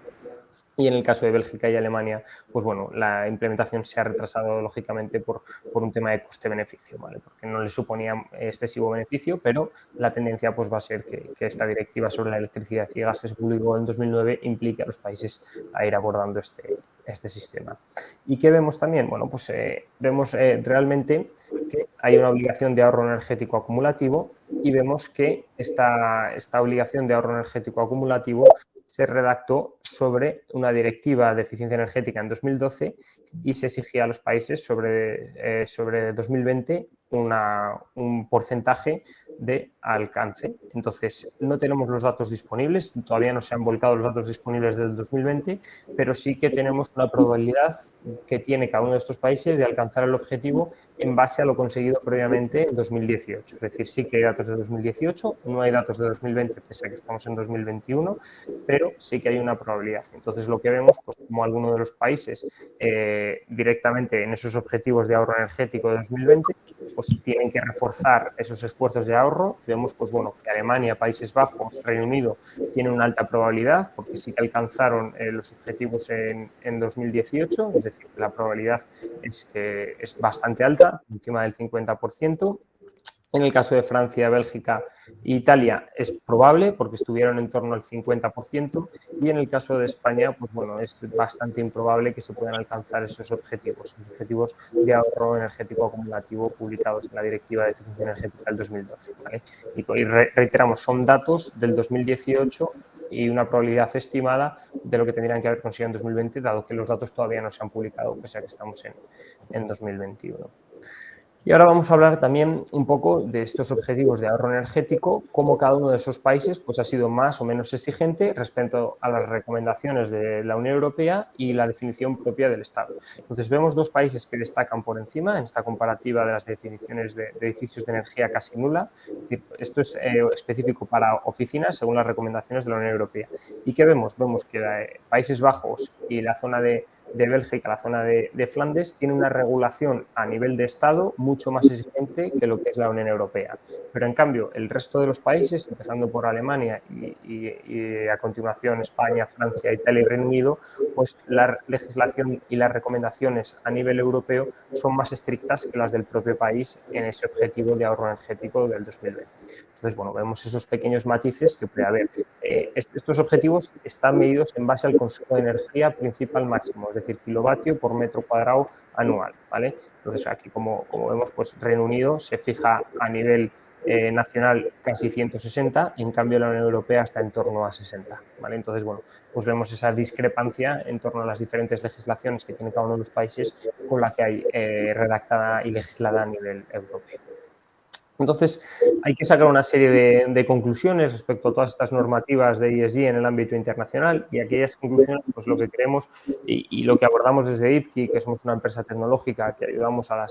Y en el caso de Bélgica y Alemania, pues bueno, la implementación se ha retrasado lógicamente por un tema de coste-beneficio, ¿vale? Porque no le suponía excesivo beneficio, pero la tendencia pues va a ser que esta directiva sobre la electricidad y gas que se publicó en 2009 implique a los países a ir abordando este sistema. ¿Y qué vemos también? Bueno, pues vemos realmente que hay una obligación de ahorro energético acumulativo y vemos que esta obligación de ahorro energético acumulativo se redactó sobre una directiva de eficiencia energética en 2012 y se exigía a los países sobre 2020 un porcentaje de alcance. Entonces, no tenemos los datos disponibles, todavía no se han volcado los datos disponibles del 2020, pero sí que tenemos una probabilidad que tiene cada uno de estos países de alcanzar el objetivo en base a lo conseguido previamente en 2018. Es decir, sí que hay datos de 2018, no hay datos de 2020, pese a que estamos en 2021, pero sí que hay una probabilidad. Entonces, lo que vemos, pues como algunos de los países directamente en esos objetivos de ahorro energético de 2020, pues tienen que reforzar esos esfuerzos de ahorro. Vemos, pues bueno, que Alemania, Países Bajos, Reino Unido tienen una alta probabilidad porque sí que alcanzaron los objetivos en 2018, es decir, la probabilidad es bastante alta, encima del 50%. En el caso de Francia, Bélgica e Italia es probable porque estuvieron en torno al 50% y en el caso de España, pues bueno, es bastante improbable que se puedan alcanzar esos objetivos de ahorro energético acumulativo publicados en la Directiva de Eficiencia Energética del 2012. ¿Vale? Y reiteramos, son datos del 2018 y una probabilidad estimada de lo que tendrían que haber conseguido en 2020, dado que los datos todavía no se han publicado, pese a que estamos en 2021. Y ahora vamos a hablar también un poco de estos objetivos de ahorro energético, cómo cada uno de esos países pues, ha sido más o menos exigente respecto a las recomendaciones de la Unión Europea y la definición propia del Estado. Entonces, vemos dos países que destacan por encima en esta comparativa de las definiciones de edificios de energía casi nula. Es decir, esto es específico para oficinas según las recomendaciones de la Unión Europea. ¿Y qué vemos? Vemos que Países Bajos y la zona de Bélgica, la zona de Flandes, tiene una regulación a nivel de Estado mucho más exigente que lo que es la Unión Europea. Pero, en cambio, el resto de los países, empezando por Alemania y a continuación España, Francia, Italia y Reino Unido, pues la legislación y las recomendaciones a nivel europeo son más estrictas que las del propio país en ese objetivo de ahorro energético del 2020. Entonces, bueno, vemos esos pequeños matices que puede haber. Estos objetivos están medidos en base al consumo de energía principal máximo, es decir, kilovatio por metro cuadrado anual, ¿vale? Entonces, aquí, como vemos, pues Reino Unido se fija a nivel nacional casi 160, en cambio la Unión Europea está en torno a 60, ¿vale? Entonces, bueno, pues vemos esa discrepancia en torno a las diferentes legislaciones que tiene cada uno de los países con la que hay redactada y legislada a nivel europeo. Entonces, hay que sacar una serie de conclusiones respecto a todas estas normativas de ESG en el ámbito internacional, y aquellas conclusiones, pues lo que creemos y lo que abordamos desde IPCI, que somos una empresa tecnológica que ayudamos a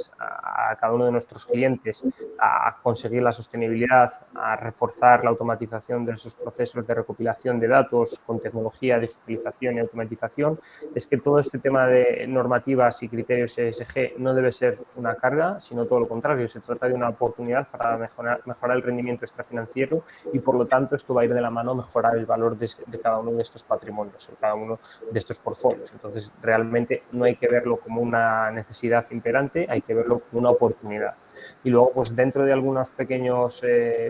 cada uno de nuestros clientes a conseguir la sostenibilidad, a reforzar la automatización de esos procesos de recopilación de datos con tecnología, digitalización y automatización, es que todo este tema de normativas y criterios ESG no debe ser una carga, sino todo lo contrario, se trata de una oportunidad para mejorar el rendimiento extrafinanciero y, por lo tanto, esto va a ir de la mano a mejorar el valor de cada uno de estos patrimonios, de cada uno de estos portfolios. Entonces, realmente no hay que verlo como una necesidad imperante, hay que verlo como una oportunidad. Y luego, pues dentro de algunos pequeños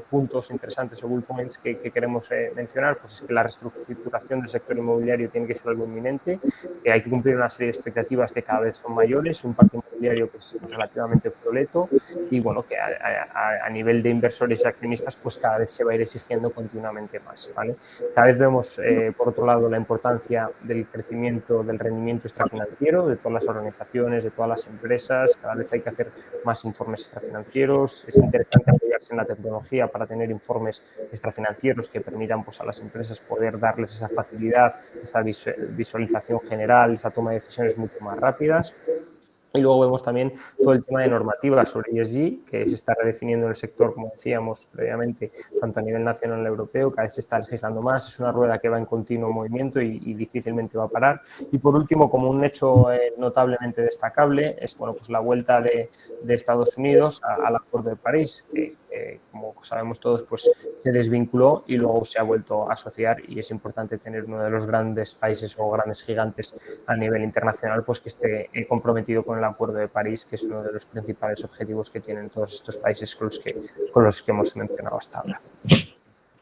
puntos interesantes o bullet points que queremos mencionar, pues es que la reestructuración del sector inmobiliario tiene que ser algo inminente, que hay que cumplir una serie de expectativas que cada vez son mayores, un parque inmobiliario que es relativamente obsoleto y, bueno, que a nivel de inversores y accionistas, pues cada vez se va a ir exigiendo continuamente más, ¿vale? Cada vez vemos, por otro lado, la importancia del crecimiento del rendimiento extrafinanciero de todas las organizaciones, de todas las empresas. Cada vez hay que hacer más informes extrafinancieros. Es interesante apoyarse en la tecnología para tener informes extrafinancieros que permitan, pues, a las empresas poder darles esa facilidad, esa visualización general, esa toma de decisiones mucho más rápidas. Y luego vemos también todo el tema de normativa sobre ESG, que se está redefiniendo en el sector, como decíamos previamente, tanto a nivel nacional como europeo. Cada vez se está legislando más, es una rueda que va en continuo movimiento y difícilmente va a parar. Y, por último, como un hecho notablemente destacable, es, bueno, pues la vuelta de Estados Unidos al Acuerdo de París, que como sabemos todos, pues se desvinculó y luego se ha vuelto a asociar, y es importante tener uno de los grandes países o grandes gigantes a nivel internacional, pues que esté comprometido con el Acuerdo de París, que es uno de los principales objetivos que tienen todos estos países con los que hemos mencionado hasta ahora.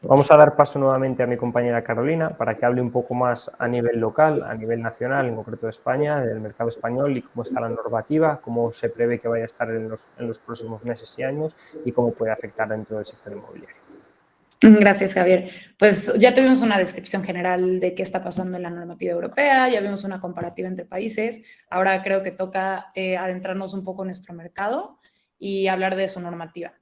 Vamos a dar paso nuevamente a mi compañera Carolina para que hable un poco más a nivel local, a nivel nacional, en concreto de España, del mercado español y cómo está la normativa, cómo se prevé que vaya a estar en los próximos meses y años y cómo puede afectar dentro del sector inmobiliario.
Gracias, Javier. Pues ya tuvimos una descripción general de qué está pasando en la normativa europea, ya vimos una comparativa entre países. Ahora creo que toca adentrarnos un poco en nuestro mercado y hablar de su normativa.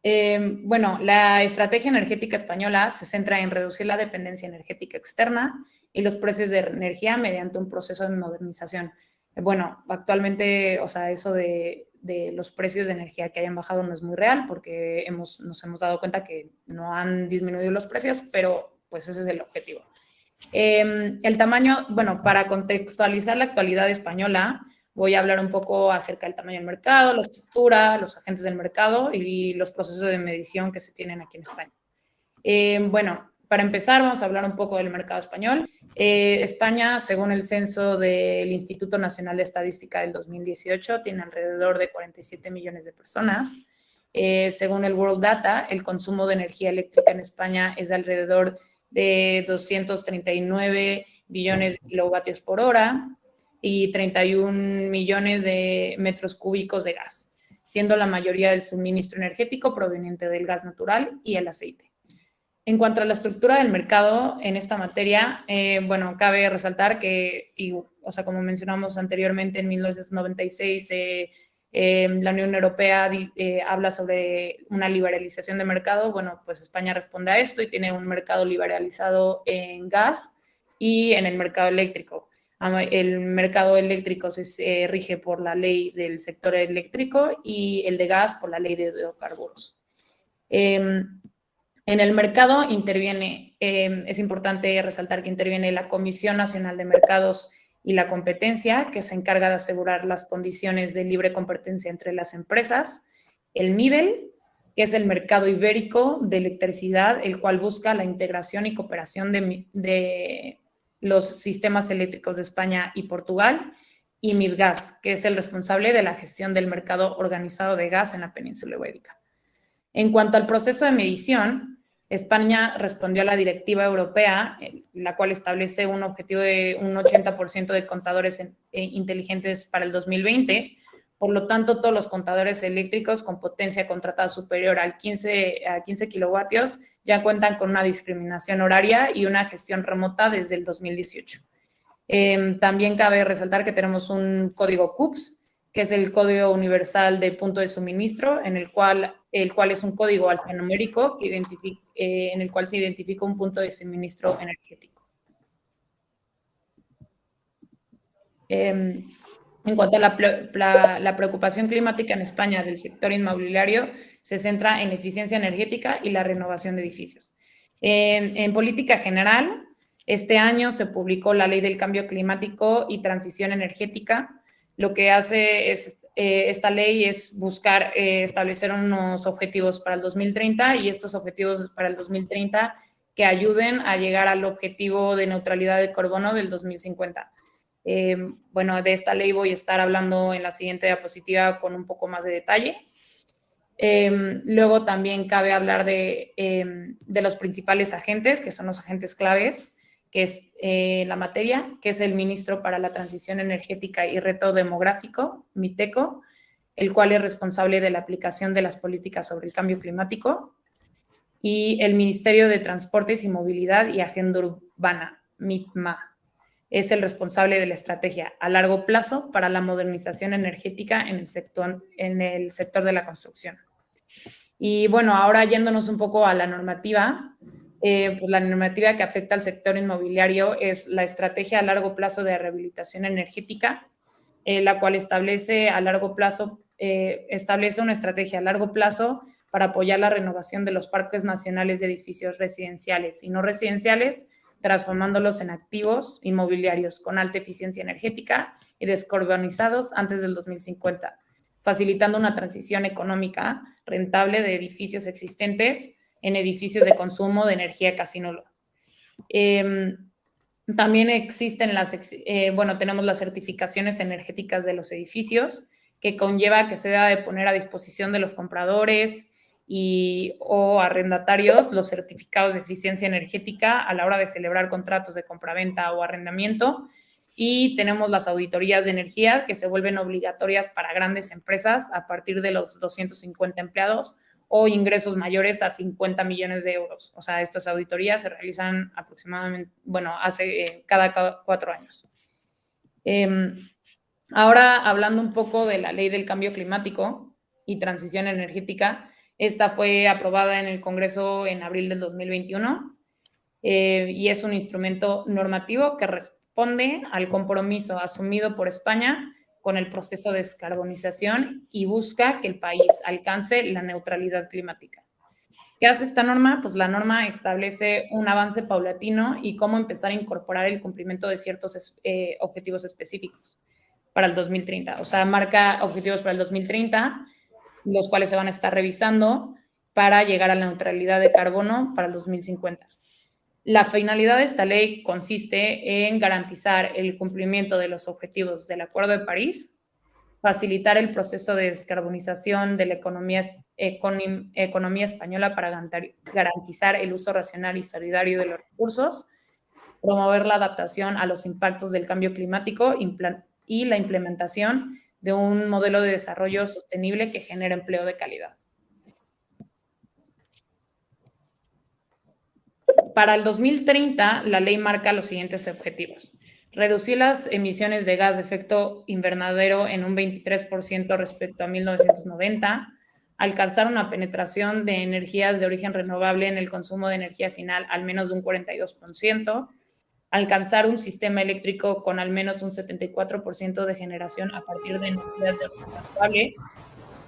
Bueno, la estrategia energética española se centra en reducir la dependencia energética externa y los precios de energía mediante un proceso de modernización. Bueno, actualmente, o sea, eso de los precios de energía que hayan bajado no es muy real porque nos hemos dado cuenta que no han disminuido los precios, pero pues ese es el objetivo. El tamaño, bueno, para contextualizar la actualidad española, voy a hablar un poco acerca del tamaño del mercado, la estructura, los agentes del mercado y los procesos de medición que se tienen aquí en España. Bueno, para empezar, vamos a hablar un poco del mercado español. España, según el censo del Instituto Nacional de Estadística del 2018, tiene alrededor de 47 millones de personas. Según el World Data, el consumo de energía eléctrica en España es de alrededor de 239 billones de kilovatios por hora y 31 millones de metros cúbicos de gas, siendo la mayoría del suministro energético proveniente del gas natural y el aceite. En cuanto a la estructura del mercado en esta materia, bueno, cabe resaltar que, o sea, como mencionamos anteriormente, en 1996 la Unión Europea habla sobre una liberalización de mercado. Bueno, pues España responde a esto y tiene un mercado liberalizado en gas y en el mercado eléctrico. El mercado eléctrico se rige por la ley del sector eléctrico y el de gas por la ley de hidrocarburos. En el mercado interviene, es importante resaltar que interviene la Comisión Nacional de Mercados y la Competencia, que se encarga de asegurar las condiciones de libre competencia entre las empresas, el MIBEL, que es el mercado ibérico de electricidad, el cual busca la integración y cooperación de los sistemas eléctricos de España y Portugal, y MIBGAS, que es el responsable de la gestión del mercado organizado de gas en la península ibérica. En cuanto al proceso de medición, España respondió a la directiva europea, la cual establece un objetivo de un 80% de contadores inteligentes para el 2020. Por lo tanto, todos los contadores eléctricos con potencia contratada superior a 15 kilovatios ya cuentan con una discriminación horaria y una gestión remota desde el 2018. También cabe resaltar que tenemos un código CUPS, que es el Código Universal de Punto de Suministro, el cual es un código alfanumérico en el cual se identifica un punto de suministro energético. En cuanto a la preocupación climática en España del sector inmobiliario, se centra en la eficiencia energética y la renovación de edificios. En política general, este año se publicó la Ley del Cambio Climático y Transición Energética. Lo que hace esta ley es buscar establecer unos objetivos para el 2030 y estos objetivos para el 2030 que ayuden a llegar al objetivo de neutralidad de carbono del 2050. Bueno, de esta ley voy a estar hablando en la siguiente diapositiva con un poco más de detalle. Luego también cabe hablar de los principales agentes, que son los agentes claves, que es la materia, que es el Ministro para la Transición Energética y Reto Demográfico, MITECO, el cual es responsable de la aplicación de las políticas sobre el cambio climático, y el Ministerio de Transportes y Movilidad y Agenda Urbana, MITMA, es el responsable de la estrategia a largo plazo para la modernización energética en el sector de la construcción. Y bueno, ahora yéndonos un poco a la normativa, pues la normativa que afecta al sector inmobiliario es la estrategia a largo plazo de rehabilitación energética, la cual establece una estrategia a largo plazo para apoyar la renovación de los parques nacionales de edificios residenciales y no residenciales, transformándolos en activos inmobiliarios con alta eficiencia energética y descarbonizados antes del 2050, facilitando una transición económica rentable de edificios existentes en edificios de consumo de energía casi nulo. También existen tenemos las certificaciones energéticas de los edificios, que conlleva que se deba de poner a disposición de los compradores o arrendatarios los certificados de eficiencia energética a la hora de celebrar contratos de compraventa o arrendamiento. Y tenemos las auditorías de energía que se vuelven obligatorias para grandes empresas a partir de los 250 empleados o ingresos mayores a 50 millones de euros. O sea, estas auditorías se realizan aproximadamente, cada 4 años. Ahora, hablando un poco de la ley del cambio climático, y Transición Energética. Esta fue aprobada en el Congreso en abril del 2021 y es un instrumento normativo que responde al compromiso asumido por España con el proceso de descarbonización y busca que el país alcance la neutralidad climática. ¿Qué hace esta norma? Pues la norma establece un avance paulatino y cómo empezar a incorporar el cumplimiento de ciertos objetivos específicos para el 2030. O sea, marca objetivos para el 2030, los cuales se van a estar revisando para llegar a la neutralidad de carbono para el 2050. La finalidad de esta ley consiste en garantizar el cumplimiento de los objetivos del Acuerdo de París, facilitar el proceso de descarbonización de la economía española para garantizar el uso racional y solidario de los recursos, promover la adaptación a los impactos del cambio climático y la implementación de un modelo de desarrollo sostenible que genere empleo de calidad. Para el 2030, la ley marca los siguientes objetivos: reducir las emisiones de gas de efecto invernadero en un 23% respecto a 1990, alcanzar una penetración de energías de origen renovable en el consumo de energía final al menos de un 42%, alcanzar un sistema eléctrico con al menos un 74% de generación a partir de energías de origen renovable,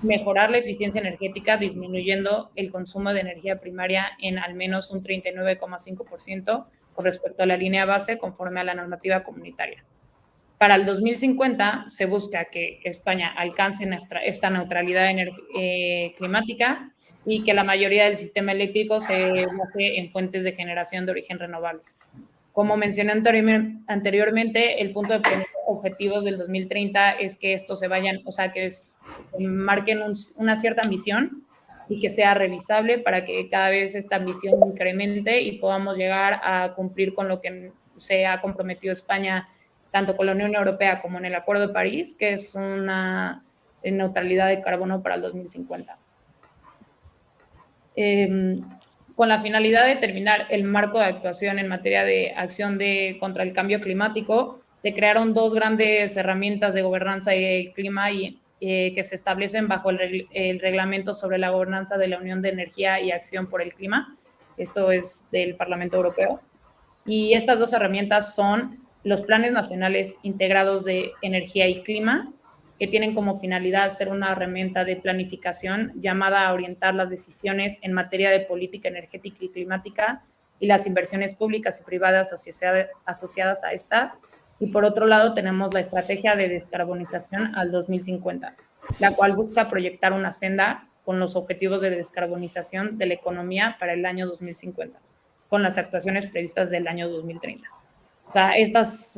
mejorar la eficiencia energética disminuyendo el consumo de energía primaria en al menos un 39,5% con respecto a la línea base conforme a la normativa comunitaria. Para el 2050 se busca que España alcance esta neutralidad climática y que la mayoría del sistema eléctrico se base en fuentes de generación de origen renovable. Como mencioné anteriormente, el punto de objetivos del 2030 es que estos se vayan, o sea, que marquen una cierta ambición y que sea revisable para que cada vez esta ambición incremente y podamos llegar a cumplir con lo que se ha comprometido España, tanto con la Unión Europea como en el Acuerdo de París, que es una neutralidad de carbono para el 2050. Con la finalidad de determinar el marco de actuación en materia de acción contra el cambio climático, se crearon dos grandes herramientas de gobernanza del clima que se establecen bajo el reglamento sobre la gobernanza de la Unión de Energía y Acción por el Clima. Esto es del Parlamento Europeo. Y estas dos herramientas son los planes nacionales integrados de energía y clima, que tienen como finalidad ser una herramienta de planificación llamada a orientar las decisiones en materia de política energética y climática y las inversiones públicas y privadas asociadas a esta. Y por otro lado tenemos la estrategia de descarbonización al 2050, la cual busca proyectar una senda con los objetivos de descarbonización de la economía para el año 2050, con las actuaciones previstas del año 2030. O sea,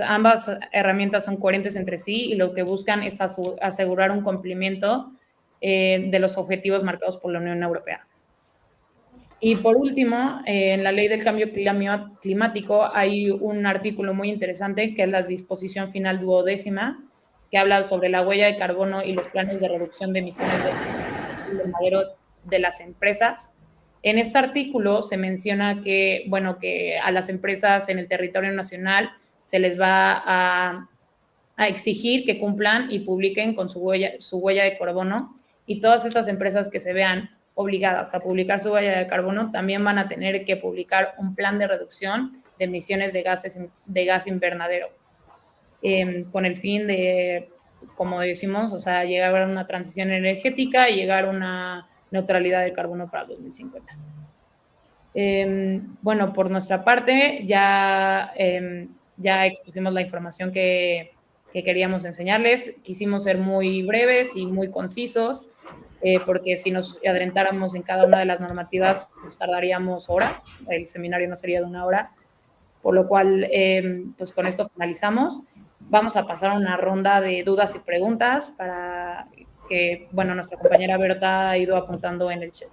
ambas herramientas son coherentes entre sí y lo que buscan es asegurar un cumplimiento de los objetivos marcados por la Unión Europea. Y por último, en la Ley del Cambio Climático hay un artículo muy interesante que es la disposición final 12ª, que habla sobre la huella de carbono y los planes de reducción de emisiones de invernadero de las empresas. En este artículo se menciona que, bueno, que a las empresas en el territorio nacional se les va a exigir que cumplan y publiquen con su huella de carbono, y todas estas empresas que se vean obligadas a publicar su huella de carbono también van a tener que publicar un plan de reducción de emisiones de gas invernadero, con el fin de, como decimos, o sea, llegar a una transición energética y llegar a una neutralidad de carbono para 2050. Bueno, por nuestra parte ya expusimos la información que queríamos enseñarles. Quisimos ser muy breves y muy concisos, porque si nos adentráramos en cada una de las normativas, pues tardaríamos horas. El seminario no sería de 1 hora, por lo cual, pues con esto finalizamos. Vamos a pasar a una ronda de dudas y preguntas para que, bueno, nuestra compañera Berta ha ido apuntando en el chat.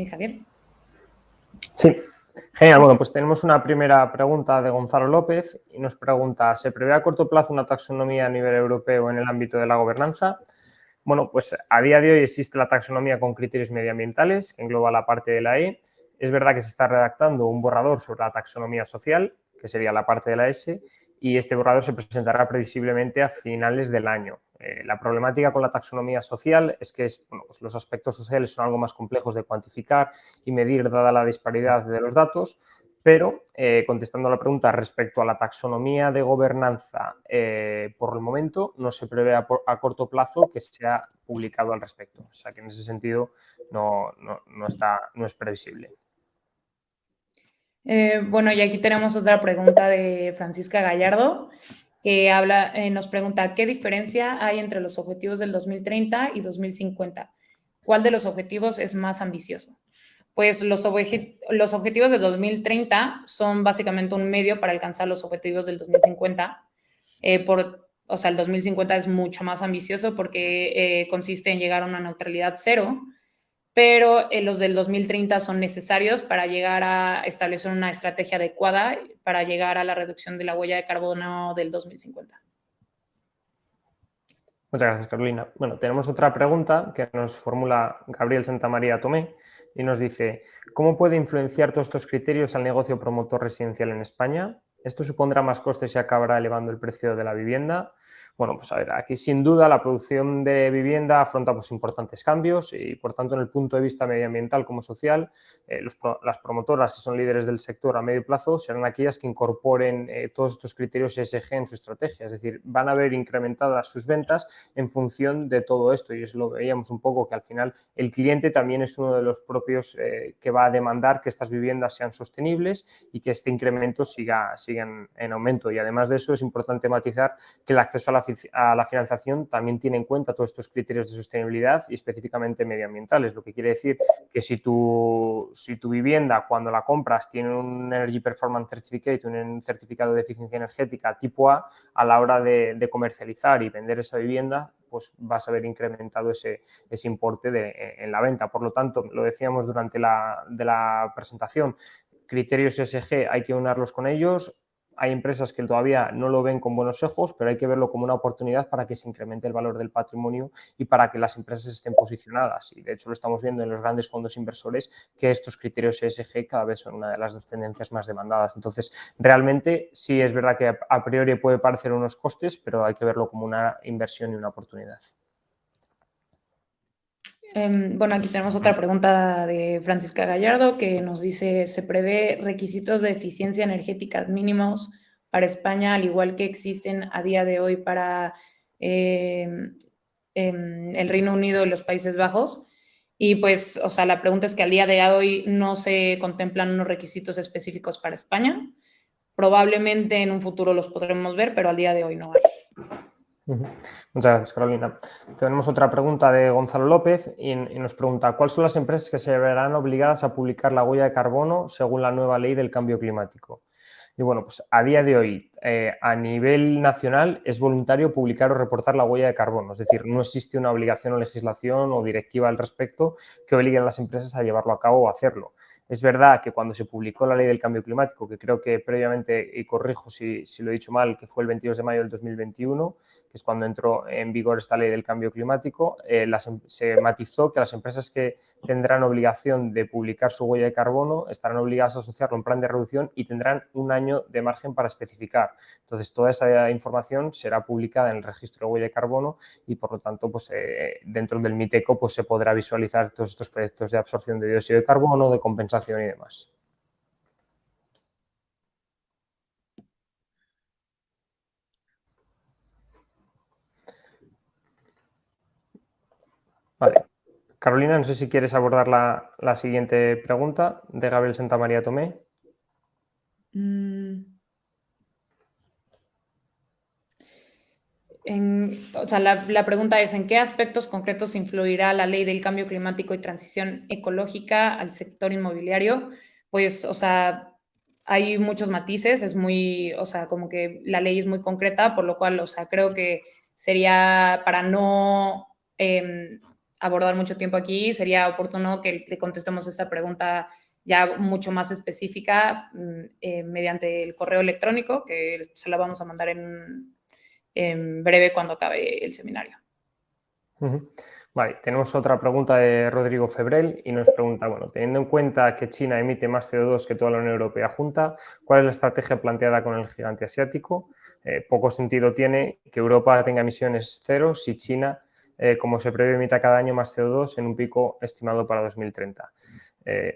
Javier.
Sí, genial. Bueno, pues tenemos una primera pregunta de Gonzalo López y nos pregunta: ¿se prevé a corto plazo una taxonomía a nivel europeo en el ámbito de la gobernanza? Bueno, pues a día de hoy existe la taxonomía con criterios medioambientales, que engloba la parte de la E. Es verdad que se está redactando un borrador sobre la taxonomía social, que sería la parte de la S, y este borrador se presentará previsiblemente a finales del año. La problemática con la taxonomía social es que pues los aspectos sociales son algo más complejos de cuantificar y medir dada la disparidad de los datos, pero contestando a la pregunta respecto a la taxonomía de gobernanza, por el momento no se prevé a corto plazo que sea publicado al respecto. O sea que en ese sentido no es previsible.
Bueno, y aquí tenemos otra pregunta de Francisca Gallardo, que nos pregunta, ¿qué diferencia hay entre los objetivos del 2030 y 2050? ¿Cuál de los objetivos es más ambicioso? Pues los objetivos del 2030 son básicamente un medio para alcanzar los objetivos del 2050. O sea, el 2050 es mucho más ambicioso porque consiste en llegar a una neutralidad cero, pero los del 2030 son necesarios para llegar a establecer una estrategia adecuada para llegar a la reducción de la huella de carbono del 2050.
Muchas gracias, Carolina. Bueno, tenemos otra pregunta que nos formula Gabriel Santamaría Tomé y nos dice, ¿cómo puede influenciar todos estos criterios al negocio promotor residencial en España? ¿Esto supondrá más costes y acabará elevando el precio de la vivienda? Bueno, pues a ver, aquí sin duda la producción de vivienda afronta pues, importantes cambios y, por tanto, en el punto de vista medioambiental como social, las promotoras que son líderes del sector a medio plazo serán aquellas que incorporen todos estos criterios ESG en su estrategia, es decir, van a ver incrementadas sus ventas en función de todo esto y eso lo veíamos un poco que al final el cliente también es uno de los propios que va a demandar que estas viviendas sean sostenibles y que este incremento siga en aumento y además de eso es importante matizar que el acceso a la financiación también tiene en cuenta todos estos criterios de sostenibilidad y específicamente medioambientales, lo que quiere decir que si tu vivienda cuando la compras tiene un Energy Performance Certificate, un certificado de eficiencia energética tipo A la hora de comercializar y vender esa vivienda, pues vas a ver incrementado ese importe en la venta. Por lo tanto, lo decíamos durante la presentación, criterios ESG hay que unirlos con ellos. Hay empresas que todavía no lo ven con buenos ojos, pero hay que verlo como una oportunidad para que se incremente el valor del patrimonio y para que las empresas estén posicionadas. Y de hecho lo estamos viendo en los grandes fondos inversores que estos criterios ESG cada vez son una de las tendencias más demandadas. Entonces, realmente sí es verdad que a priori puede parecer unos costes, pero hay que verlo como una inversión y una oportunidad.
Bueno, aquí tenemos otra pregunta de Francisca Gallardo que nos dice, ¿se prevé requisitos de eficiencia energética mínimos para España, al igual que existen a día de hoy para el Reino Unido y los Países Bajos? Y pues, o sea, la pregunta es que al día de hoy no se contemplan unos requisitos específicos para España. Probablemente en un futuro los podremos ver, pero al día de hoy no hay.
Muchas gracias, Carolina. Tenemos otra pregunta de Gonzalo López y nos pregunta, ¿cuáles son las empresas que se verán obligadas a publicar la huella de carbono según la nueva ley del cambio climático? Y bueno, pues a día de hoy, a nivel nacional, es voluntario publicar o reportar la huella de carbono. Es decir, no existe una obligación o legislación o directiva al respecto que obligue a las empresas a llevarlo a cabo o a hacerlo. Es verdad que cuando se publicó la ley del cambio climático, que creo que previamente, y corrijo si lo he dicho mal, que fue el 22 de mayo del 2021, que es cuando entró en vigor esta ley del cambio climático, se matizó que las empresas que tendrán obligación de publicar su huella de carbono estarán obligadas a asociarlo a un plan de reducción y tendrán un año de margen para especificar. Entonces, toda esa información será publicada en el registro de huella de carbono y, por lo tanto, pues, dentro del MITECO pues, se podrá visualizar todos estos proyectos de absorción de dióxido de carbono, de compensación y demás. Vale. Carolina, no sé si quieres abordar la siguiente pregunta de Gabriel Santamaría Tomé.
O sea, la pregunta es, ¿en qué aspectos concretos influirá la ley del cambio climático y transición ecológica al sector inmobiliario? Pues, o sea, hay muchos matices, es muy, o sea, como que la ley es muy concreta, por lo cual, o sea, creo que sería, para no abordar mucho tiempo aquí, sería oportuno que le contestemos esta pregunta ya mucho más específica mediante el correo electrónico, que se la vamos a mandar en breve cuando acabe el seminario.
Muy Vale, tenemos otra pregunta de Rodrigo Febrel y nos pregunta, bueno, teniendo en cuenta que China emite más CO2 que toda la Unión Europea junta, ¿cuál es la estrategia planteada con el gigante asiático? Poco sentido tiene que Europa tenga emisiones cero si China, como se prevé, emita cada año más CO2 en un pico estimado para 2030.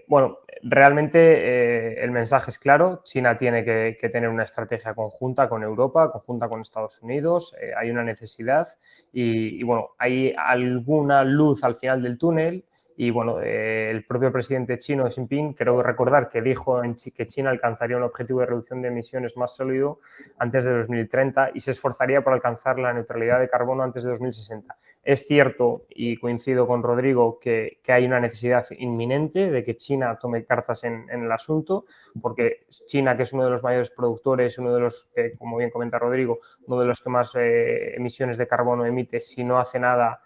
Bueno, realmente el mensaje es claro, China tiene que tener una estrategia conjunta con Europa, conjunta con Estados Unidos, hay una necesidad y bueno, hay alguna luz al final del túnel y bueno, el propio presidente chino, Xi Jinping, creo recordar que dijo que China alcanzaría un objetivo de reducción de emisiones más sólido antes de 2030 y se esforzaría por alcanzar la neutralidad de carbono antes de 2060. Es cierto, y coincido con Rodrigo, que hay una necesidad inminente de que China tome cartas en el asunto, porque China, que es uno de los mayores productores, uno de los que, como bien comenta Rodrigo, uno de los que más emisiones de carbono emite, si no hace nada,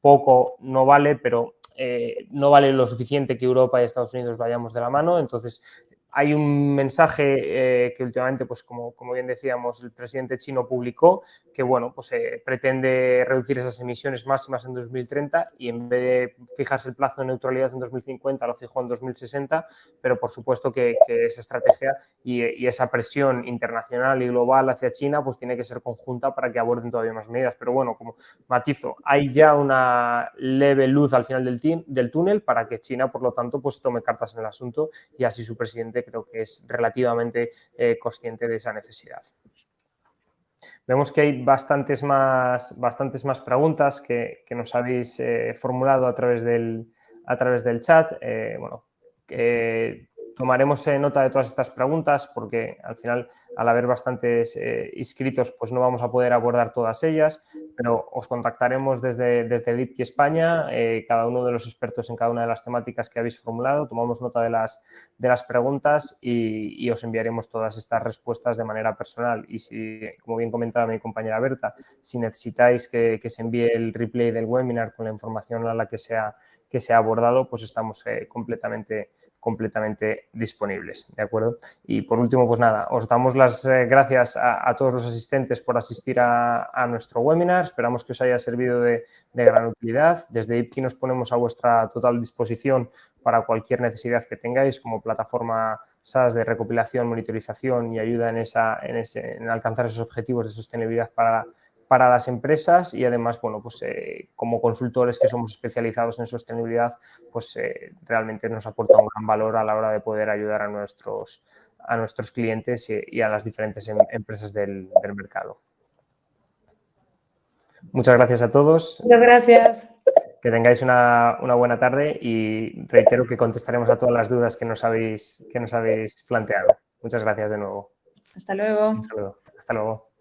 poco no vale, pero no vale lo suficiente que Europa y Estados Unidos vayamos de la mano. Entonces, hay un mensaje que últimamente, pues como bien decíamos, el presidente chino publicó que, bueno, pues pretende reducir esas emisiones máximas en 2030 y en vez de fijarse el plazo de neutralidad en 2050, lo fijó en 2060, pero por supuesto que esa estrategia y esa presión internacional y global hacia China pues tiene que ser conjunta para que aborden todavía más medidas. Pero bueno, como matizo, hay ya una leve luz al final del túnel para que China, por lo tanto, pues tome cartas en el asunto y así su presidente creo que es relativamente consciente de esa necesidad. Vemos que hay bastantes más preguntas que nos habéis formulado a través del chat. Bueno, tomaremos nota de todas estas preguntas porque al final, al haber bastantes inscritos, pues no vamos a poder abordar todas ellas, pero os contactaremos desde DeepKey España, cada uno de los expertos en cada una de las temáticas que habéis formulado, tomamos nota de las preguntas y os enviaremos todas estas respuestas de manera personal. Y si, como bien comentaba mi compañera Berta, si necesitáis que se envíe el replay del webinar con la información a la que se ha abordado, pues estamos completamente disponibles, ¿de acuerdo? Y por último, pues nada, os damos las gracias a todos los asistentes por asistir a nuestro webinar. Esperamos que os haya servido de gran utilidad. Desde DeepKey nos ponemos a vuestra total disposición para cualquier necesidad que tengáis como plataforma SaaS de recopilación, monitorización y ayuda en alcanzar esos objetivos de sostenibilidad para las empresas y además, bueno, pues como consultores que somos especializados en sostenibilidad, pues realmente nos aporta un gran valor a la hora de poder ayudar a nuestros clientes y a las diferentes empresas del mercado. Muchas gracias a todos.
Muchas gracias.
Que tengáis una buena tarde y reitero que contestaremos a todas las dudas que nos habéis planteado. Muchas gracias de nuevo.
Hasta luego.
Un saludo. Hasta luego.